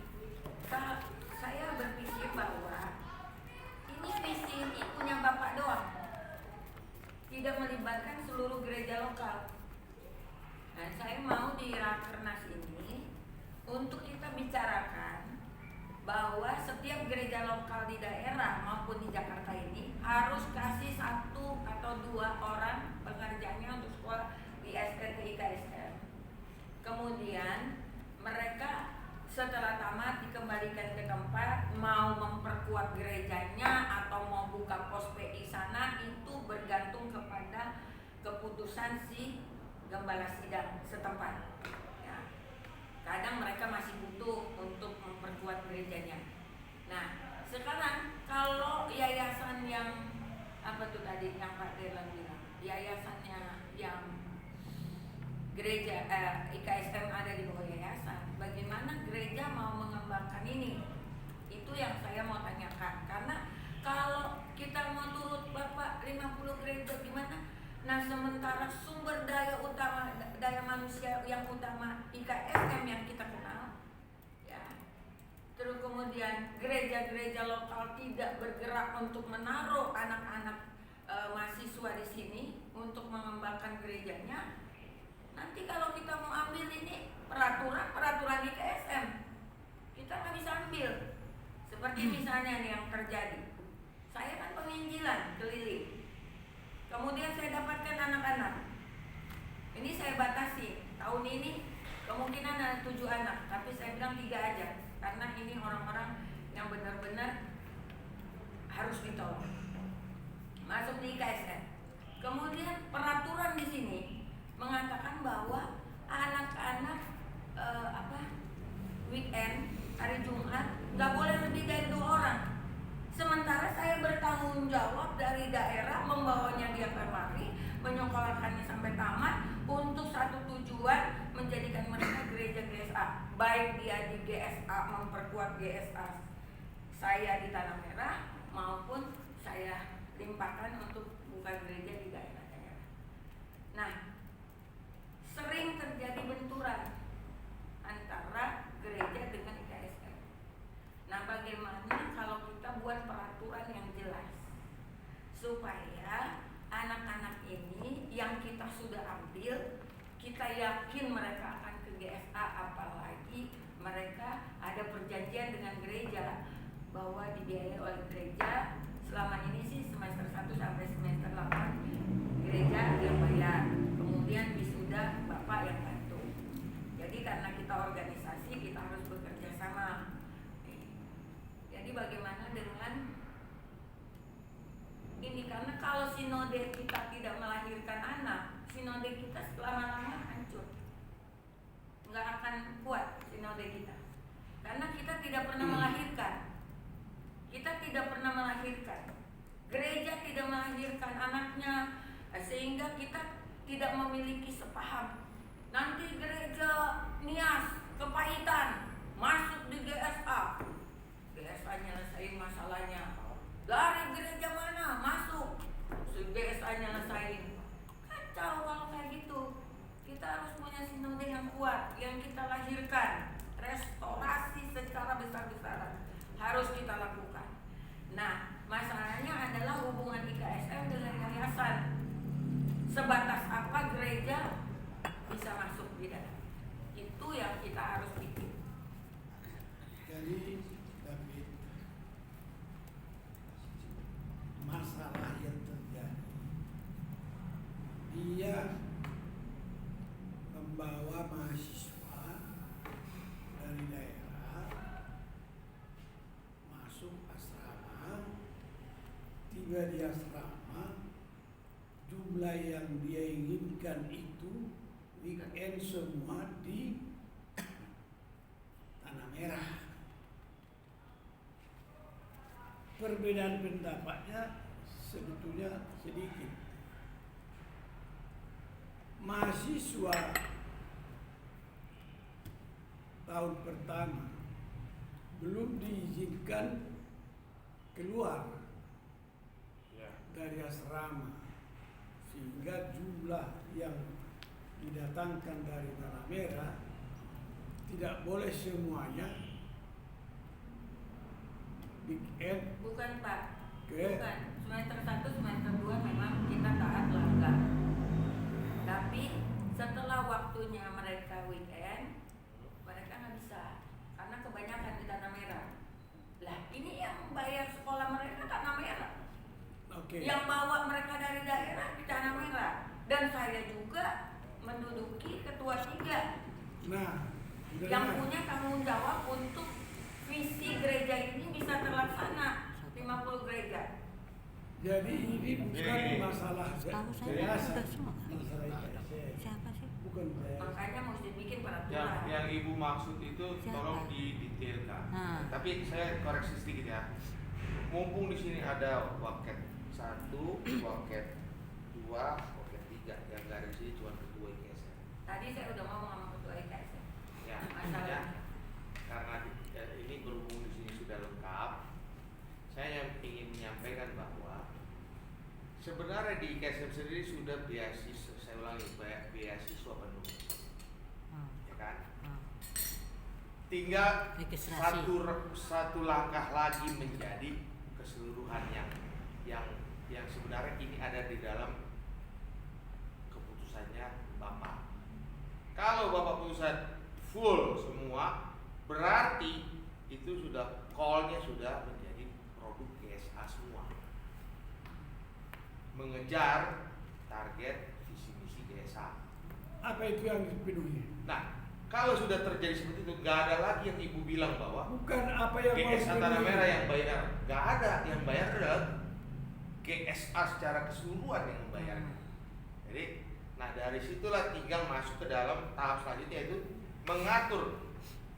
saya berpikir bahwa ini visi ini punya Bapak doang, tidak melibatkan seluruh gereja lokal. Nah, saya mau di Rakernas ini untuk kita bicarakan bahwa setiap gereja lokal di daerah maupun di Jakarta ini harus kasih 1 atau 2 orang pengerjanya untuk sekolah di STT IKSM. Kemudian mereka setelah tamat dikembalikan ke tempat, mau memperkuat gerejanya atau mau buka pos PI sana, itu bergantung kepada keputusan si gembala sidang setempat. Ya. Kadang mereka masih butuh untuk memperkuat gerejanya. Nah, sekarang kalau yayasan yang apa tuh tadi yang Pak Derlan bilang, yayasannya yang gereja IKSM ada di bawah yayasan, bagaimana gereja mau mengembangkan ini? Itu yang saya mau tanyakan. Karena kalau kita mau turut Bapak 50 gereja gimana? Nah, sementara sumber daya utama, daya manusia yang utama IKSM yang kita kenal, ya. Terus kemudian gereja-gereja lokal tidak bergerak untuk menaruh anak-anak mahasiswa di sini untuk mengembangkan gerejanya. Nanti kalau kita mau ambil ini peraturan IKSM, kita nggak bisa ambil. Seperti misalnya nih yang terjadi, saya kan penginjilan keliling, kemudian saya dapatkan anak-anak. Ini saya batasi, tahun ini kemungkinan ada 7 anak, tapi saya bilang 3 aja, karena ini orang-orang yang benar-benar harus ditolong masuk di IKSM. Kemudian peraturan di sini mengatakan bahwa anak-anak weekend hari Jumat nggak boleh lebih dari 2 orang. Sementara saya bertanggung jawab dari daerah membawanya dia kemari, menyekolahkannya sampai tamat untuk satu tujuan, menjadikan mereka gereja GSA. Baik dia di GSA memperkuat GSA saya di Tanah Merah maupun saya limpahkan untuk buka gereja di daerah-daerah. Nah, sering terjadi benturan antara gereja dengan IKSM. Nah, bagaimana kalau kita buat peraturan yang jelas supaya anak-anak ini yang kita sudah ambil, kita yakin mereka akan ke GSA, apalagi mereka ada perjanjian dengan gereja bahwa dibiayai oleh gereja. Selama ini sih semester 1 sampai semester 8 gereja yang bayar, kemudian wisuda Bapak yang bantu. Jadi karena kita organisasi, kita harus bekerja sama. Jadi bagaimana dengan ini? Karena kalau sinode kita tidak melahirkan anak, sinode kita lama-lama hancur, nggak akan kuat sinode kita. Karena kita tidak pernah melahirkan. Kita tidak pernah melahirkan. Gereja tidak melahirkan anaknya, sehingga kita tidak memiliki sepaham. Nanti gereja Nias kepahitan masuk di GSA, GSA nyelesain masalahnya. Dari gereja mana masuk, GSA nyelesain. Kacau kalau kayak gitu. Kita harus punya sinode yang kuat, yang kita lahirkan, restorasi secara dia membawa mahasiswa dari daerah masuk asrama, tiba di asrama, jumlah yang dia inginkan itu weekend semua di Tanah Merah. Perbedaan pendapatnya sebetulnya sedikit. Mahasiswa tahun pertama belum diizinkan keluar dari asrama, sehingga jumlah yang didatangkan dari Tanah Merah tidak boleh semuanya weekend. Bukan Pak, Oke. bukan. Semester 1, semester 2 memang kita taat langgar. Tapi setelah waktunya mereka weekend, mereka nggak bisa, karena kebanyakan di Tanah Merah. Lah ini yang bayar sekolah mereka Tanah Merah, Oke. yang bawa mereka dari daerah di Tanah Merah. Dan saya juga menduduki ketua 3 Nah, yang dengar. punya tanggung jawab untuk visi gereja ini bisa terlaksana 50 gereja. Jadi ini bukan masalah Tahu saya yayasan, udah semua. masalah IKSM. Siapa sih? Bukan yayasan. Makanya mesti bikin Yang, peraturan. yang ibu maksud itu Siapa? tolong didetailkan. Nah. Tapi saya koreksi sedikit ya. Mumpung di sini ada waket 1, waket 2, waket 3, yang nggak ada di sini cuma ketua IKSM. Tadi saya udah ngomong sama ketua IKSM. Ya, Masalah. ya. Karena ini berhubung di sini sudah lengkap, saya ingin menyampaikan bahwa sebenarnya di IKSM sendiri sudah beasiswa, saya ulangi, beasiswa penuh, ya kan? Tinggal Registrasi. satu langkah lagi menjadi keseluruhan yang sebenarnya ini ada di dalam keputusannya Bapak. Kalau Bapak putusan full semua, berarti itu sudah call-nya sudah menjadi produk GSA semua, mengejar target visi misi GSA. Apa itu yang dipenuhi? Nah, kalau sudah terjadi seperti itu, nggak ada lagi yang ibu bilang bahwa Bukan apa yang mau GSA Tanah dipenuhi. Merah yang bayar, nggak ada. Yang bayar adalah GSA secara keseluruhan yang membayarnya. Jadi, nah dari situlah tinggal masuk ke dalam tahap selanjutnya, yaitu mengatur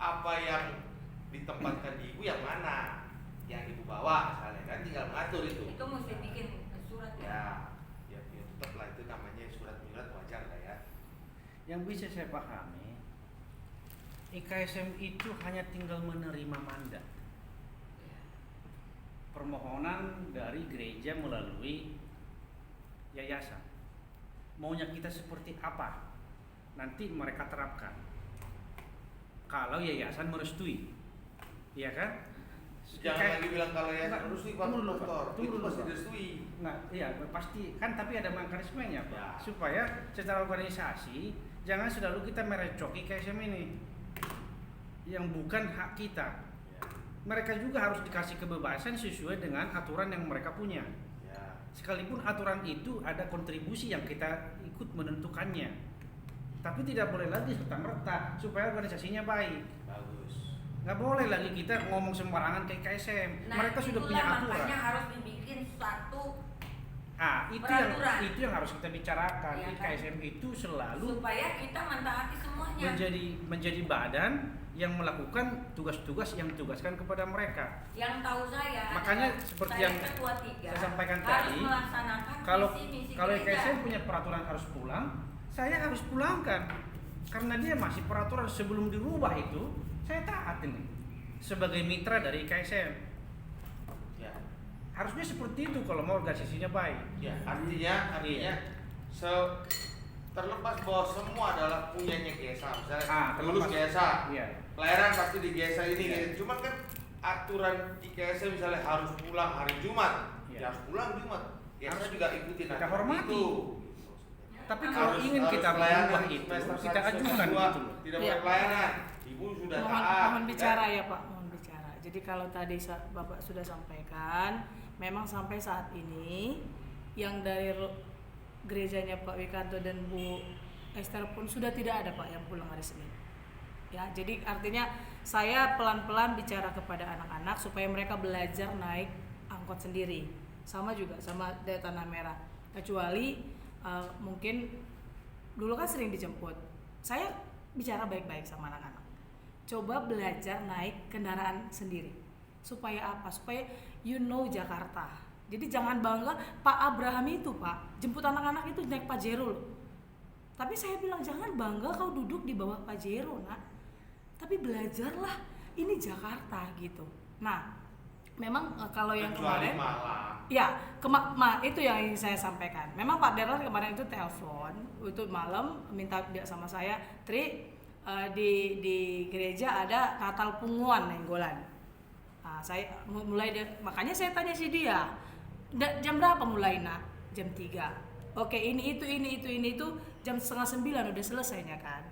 apa yang ditempatkan di ibu yang mana, yang ibu bawa misalnya kan, tinggal mengatur itu. Itu mesti bikin surat ya. Ya tetaplah itu namanya surat menyurat, wajar lah ya. Yang bisa saya pahami, IKSM itu hanya tinggal menerima mandat permohonan dari gereja melalui yayasan. Maunya kita seperti apa, nanti mereka terapkan. Kalau yayasan merestui, iya kan? Jangan lagi bilang kalau ya harus di Pak Tunggu dulu, Pak. Dokter, Tunggu itu dulu, pasti Pak. direstui. Nah, iya pasti kan, tapi ada mekanismenya Pak, Ya. supaya secara organisasi jangan selalu kita merecoki KSM ini yang bukan hak kita. Ya. Mereka juga harus dikasih kebebasan sesuai dengan aturan yang mereka punya. Ya. Sekalipun aturan itu ada kontribusi yang kita ikut menentukannya, tapi tidak boleh lagi serta-merta supaya organisasinya baik. Bagus. Nggak boleh lagi kita ngomong sembarangan ke KSM. Nah, Mereka sudah itulah punya aturan. makanya harus dibikin satu Itu yang harus kita bicarakan. Iya kan? KSM itu selalu supaya kita mentaati semuanya. menjadi badan yang melakukan tugas-tugas yang ditugaskan kepada mereka. Yang tahu saya, Makanya adalah seperti saya yang ketua 3 saya sampaikan harus tadi, melaksanakan Kalau visi-misi kalau gereja. KSM punya peraturan harus pulang, saya harus pulangkan. Karena dia masih peraturan sebelum dirubah itu, saya taat ini sebagai mitra dari KSM. Ya. Harusnya seperti itu kalau mau organisasinya baik. Ya, artinya terlepas bahwa semua adalah punyanya GSA, misalnya lulus GSA, Iya. pelayanan pasti di GSA ini, Iya. gitu. Cuma kan aturan di GSA misalnya harus pulang hari Jumat, Iya. ya harus pulang Jumat. GSA Harus juga ikutin kita aturan hormati. itu. Tapi kalau ingin kita pelayanan merubah itu, semester kita 1, ajukan semester 2, gitu loh. tidak Iya. boleh pelayanan. Ibu sudah mohon, taat. mohon bicara ya Pak, mohon bicara. Jadi kalau tadi Bapak sudah sampaikan, memang sampai saat ini yang dari gerejanya Pak Wikanto dan Bu Esther pun sudah tidak ada Pak yang pulang hari Senin. Ya, jadi artinya saya pelan-pelan bicara kepada anak-anak supaya mereka belajar naik angkot sendiri. Sama juga sama dari Tanah Merah. Kecuali mungkin dulu kan sering dijemput. Saya bicara baik-baik sama anak-anak. Coba belajar naik kendaraan sendiri. Supaya apa? Supaya you know Jakarta. Jadi jangan bangga Pak Abraham itu Pak jemput anak-anak itu naik Pajero loh. Tapi saya bilang jangan bangga kau duduk di bawah Pajero nak. Tapi belajarlah ini Jakarta gitu. Nah, memang kalau yang kecuali kemarin, malam. ya itu yang ingin saya sampaikan. Memang Pak Derlan kemarin itu telepon, itu malam minta dia sama saya, Tri di gereja ada Natal Punguan Nenggolan. Nah, saya mulai makanya saya tanya si dia, jam berapa mulai nak? Jam 3. Oke, ini itu jam 8:30 udah selesainya kan.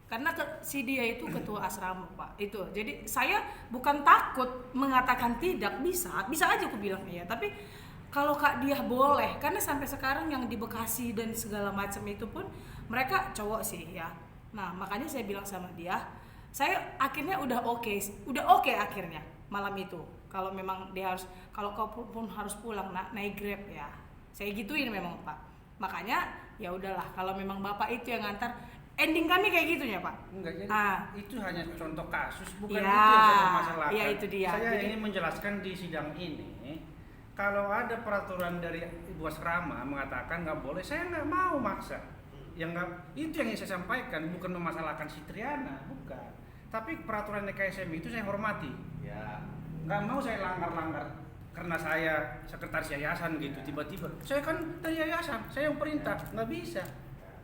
Karena si dia itu ketua asrama Pak itu, jadi saya bukan takut mengatakan tidak, bisa aja aku bilang iya, tapi kalau Kak Diah boleh, karena sampai sekarang yang di Bekasi dan segala macam itu pun mereka cowok sih ya. Nah makanya saya bilang sama dia, saya akhirnya udah oke akhirnya malam itu. Kalau memang dia harus, kalau kau pun harus pulang naik Grab ya, saya gituin memang Pak. Makanya ya udahlah, kalau memang Bapak itu yang ngantar. Ending kami kayak gitu ya Pak? Enggak, jadi itu hanya contoh kasus, bukan ya, itu yang saya permasalahkan. Ya, itu dia. Saya jadi, ingin menjelaskan di sidang ini, kalau ada peraturan dari Ibu Asrama mengatakan nggak boleh, saya nggak mau maksa. Itu yang ingin saya sampaikan, bukan memasalahkan si Triana, bukan. Tapi peraturan DKSM itu saya hormati. Ya. Nggak mau saya langgar-langgar karena saya sekretaris yayasan gitu tiba-tiba. Saya kan dari yayasan, saya yang perintah, nggak bisa.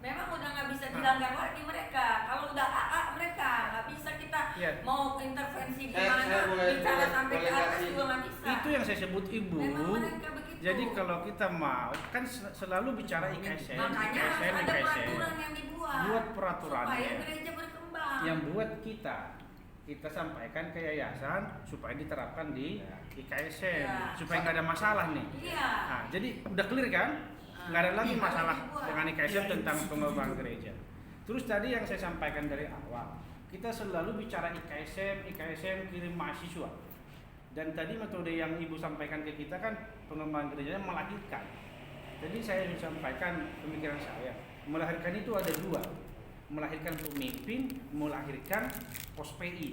Memang udah nggak bisa dilanggar lagi mereka. Kalau udah AA mereka nggak bisa kita mau intervensi gimana bicara sampai ke atas juga nggak bisa. Itu yang saya sebut Ibu. Memang mereka begitu. Jadi kalau kita mau kan selalu bicara IKSM. Makanya harus ada peraturan yang dibuat. Buat peraturan supaya gereja berkembang. Yang buat kita sampaikan ke yayasan supaya diterapkan di IKSM supaya nggak ada masalah nih. Iya. Nah, jadi udah clear kan? Nggak ada lagi masalah dengan IKSM tentang pengembangan gereja. Terus tadi yang saya sampaikan dari awal, kita selalu bicara IKSM kirim mahasiswa. Dan tadi metode yang Ibu sampaikan ke kita kan pengembangan gerejanya melahirkan. Jadi saya ingin sampaikan pemikiran saya, melahirkan itu ada dua, melahirkan pemimpin, melahirkan pos PI.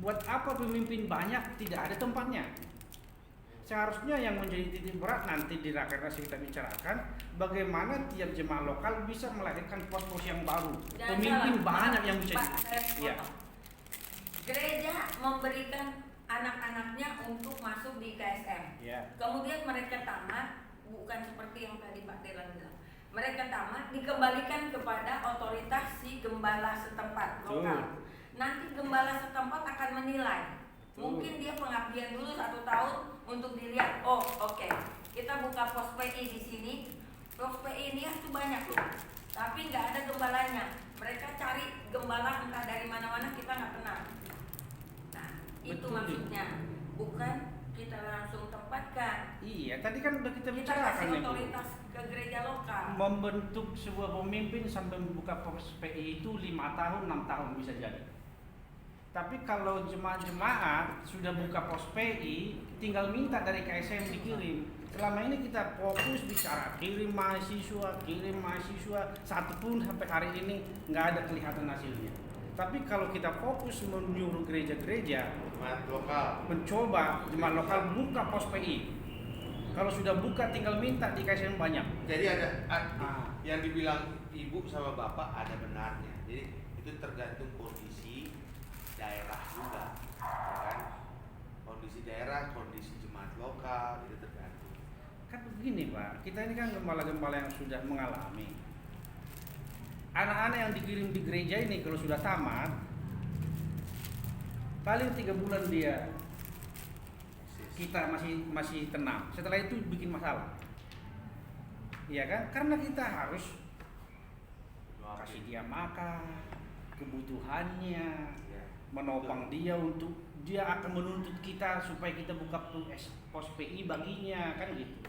Buat apa pemimpin banyak tidak ada tempatnya? Seharusnya yang menjadi titik berat nanti di rakernas kita bicarakan bagaimana tiap jemaah lokal bisa melahirkan pos-pos yang baru. Pemimpin banyak yang bisa. Iya. Gereja memberikan anak-anaknya untuk masuk di KSM. Ya. Kemudian mereka tamat, bukan seperti yang tadi Pak Delan bilang. Mereka tamat dikembalikan kepada otoritas si gembala setempat lokal. Nanti gembala setempat akan menilai. Mungkin dia pengabdian dulu 1 tahun untuk dilihat, oke, kita buka pos PI di sini. Pos PI ini itu banyak loh, tapi nggak ada gembalanya. Mereka cari gembala entah dari mana-mana, kita nggak kenal. Nah, itu Betul. maksudnya, bukan kita langsung tempatkan. Iya, tadi kan udah kita Kita bicarakan kasih nih. otoritas ke gereja lokal. Membentuk sebuah pemimpin sampai membuka pos PI itu 5 tahun, 6 tahun bisa jadi. Tapi kalau jemaat-jemaat sudah buka pos PI, tinggal minta dari KSM dikirim. Selama ini kita fokus bicara kirim mahasiswa, satu pun sampai hari ini nggak ada kelihatan hasilnya. Tapi kalau kita fokus menyuruh gereja-gereja Jemaat lokal mencoba jemaat lokal buka pos PI. Kalau sudah buka tinggal minta di KSM banyak. Jadi ada yang dibilang Ibu sama Bapak ada benarnya. Jadi itu tergantung kondisi daerah juga, ya kan? Kondisi daerah, kondisi jemaat lokal itu tergantung. Kan begini Pak, kita ini kan gembala-gembala yang sudah mengalami. Anak-anak yang dikirim di gereja ini kalau sudah tamat, paling 3 bulan dia kita masih tenang. Setelah itu bikin masalah, iya kan? Karena kita harus kasih dia makan, kebutuhannya, menopang dia untuk dia akan menuntut kita supaya kita buka pos PI baginya kan gitu.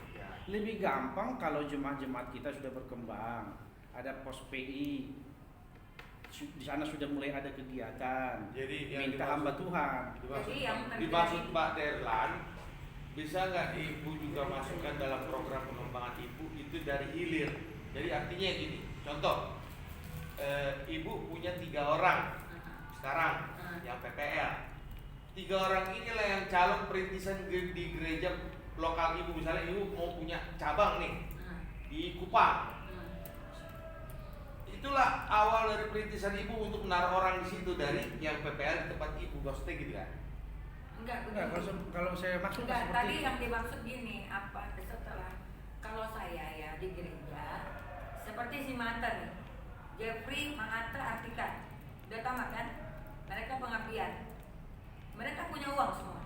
lebih gampang kalau jemaat-jemaat kita sudah berkembang, ada pos PI, di sana sudah mulai ada kegiatan. Jadi yang minta hamba Tuhan. Jadi yang dimaksud Pak Derlan, bisa nggak Ibu juga masukkan dalam program pengembangan Ibu itu dari hilir? Jadi artinya gini, contoh, Ibu punya 3 orang sekarang yang PPL. 3 orang inilah yang calon perintisan di gereja lokal Ibu. Misalnya Ibu mau punya cabang nih di Kupang. Itulah awal dari perintisan Ibu untuk menaruh orang di situ dari yang PPL di tempat Ibu, maksudnya gitu kan? Enggak, Kalau saya maksud enggak, seperti tadi yang dimaksud gini, apa setelah kalau saya ya di gereja seperti si Mata nih, Jeffrey, Mangata, Artika, udah tamat kan? Mereka pengabdian, mereka punya uang semua,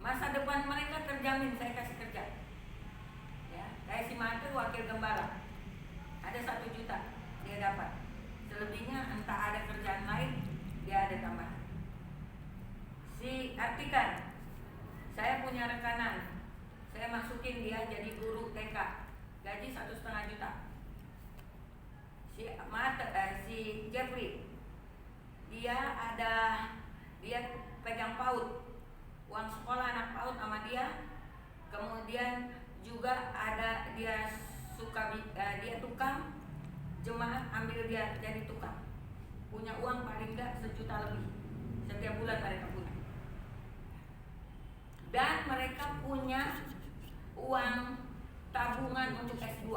masa depan mereka terjamin, saya kasih kerja. Ya, kayak si Mata wakil gembala, ada 1 juta dia dapat, selebihnya entah ada kerjaan lain dia ada tambahan. Si Artika, saya punya rekanan, saya masukin dia jadi guru TK, gaji 1,5 juta. Si Jeffrey, dia pegang PAUD, uang sekolah anak PAUD sama dia. Kemudian juga ada dia dia tukang jemaat, ambil dia jadi tukang, punya uang paling enggak 1 juta lebih setiap bulan mereka punya. Dan mereka punya uang tabungan untuk S2.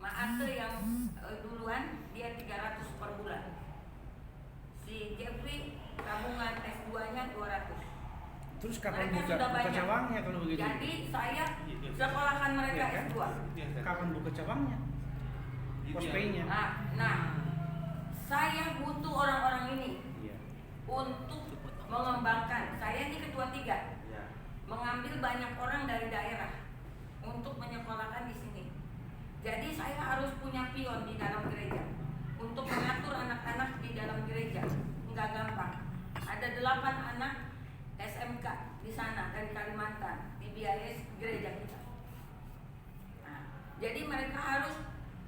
Maate yang duluan dia 300 per bulan. Si Jeffrey tabungan S2-nya 200. Terus kapan Mereka buka sudah banyak. cabangnya kalau begitu? Jadi saya sekolahkan mereka Iya kan? S2. Kapan buka cabangnya? Pos PI-nya. Nah, saya butuh orang-orang ini Iya. untuk mengembangkan. Saya ini ketua 3, Ya. mengambil banyak orang dari daerah untuk menyekolahkan di sini. Jadi saya harus punya pion di dalam gereja untuk mengatur anak-anak di dalam gereja. Enggak gampang. Ada 8 anak SMK di sana dari Kalimantan, dibiayai gereja kita. Nah, jadi mereka harus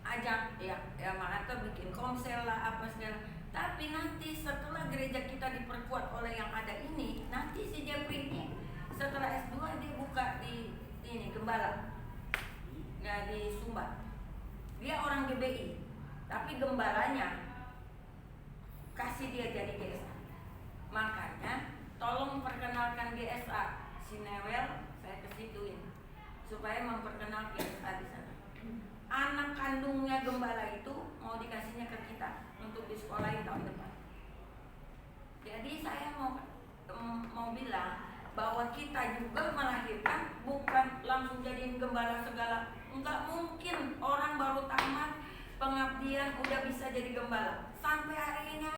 ajak ya Mangata bikin komsel lah apa segala. Tapi nanti setelah gereja kita diperkuat oleh yang ada ini, nanti si Jeffrey ini setelah S2 dia buka di ini Gembala, ya di Sumba. Dia orang GBI, tapi gembalanya kasih dia jadi GSA. Makanya tolong perkenalkan GSA, si Newel saya kesituin supaya memperkenalkan GSA di sana. Anak kandungnya gembala itu mau dikasihnya ke kita untuk disekolahin tahun depan. Jadi saya mau bilang bahwa kita juga melahirkan bukan langsung jadiin gembala segala. Enggak mungkin orang baru tamat pengabdian udah bisa jadi gembala. Sampai hari ini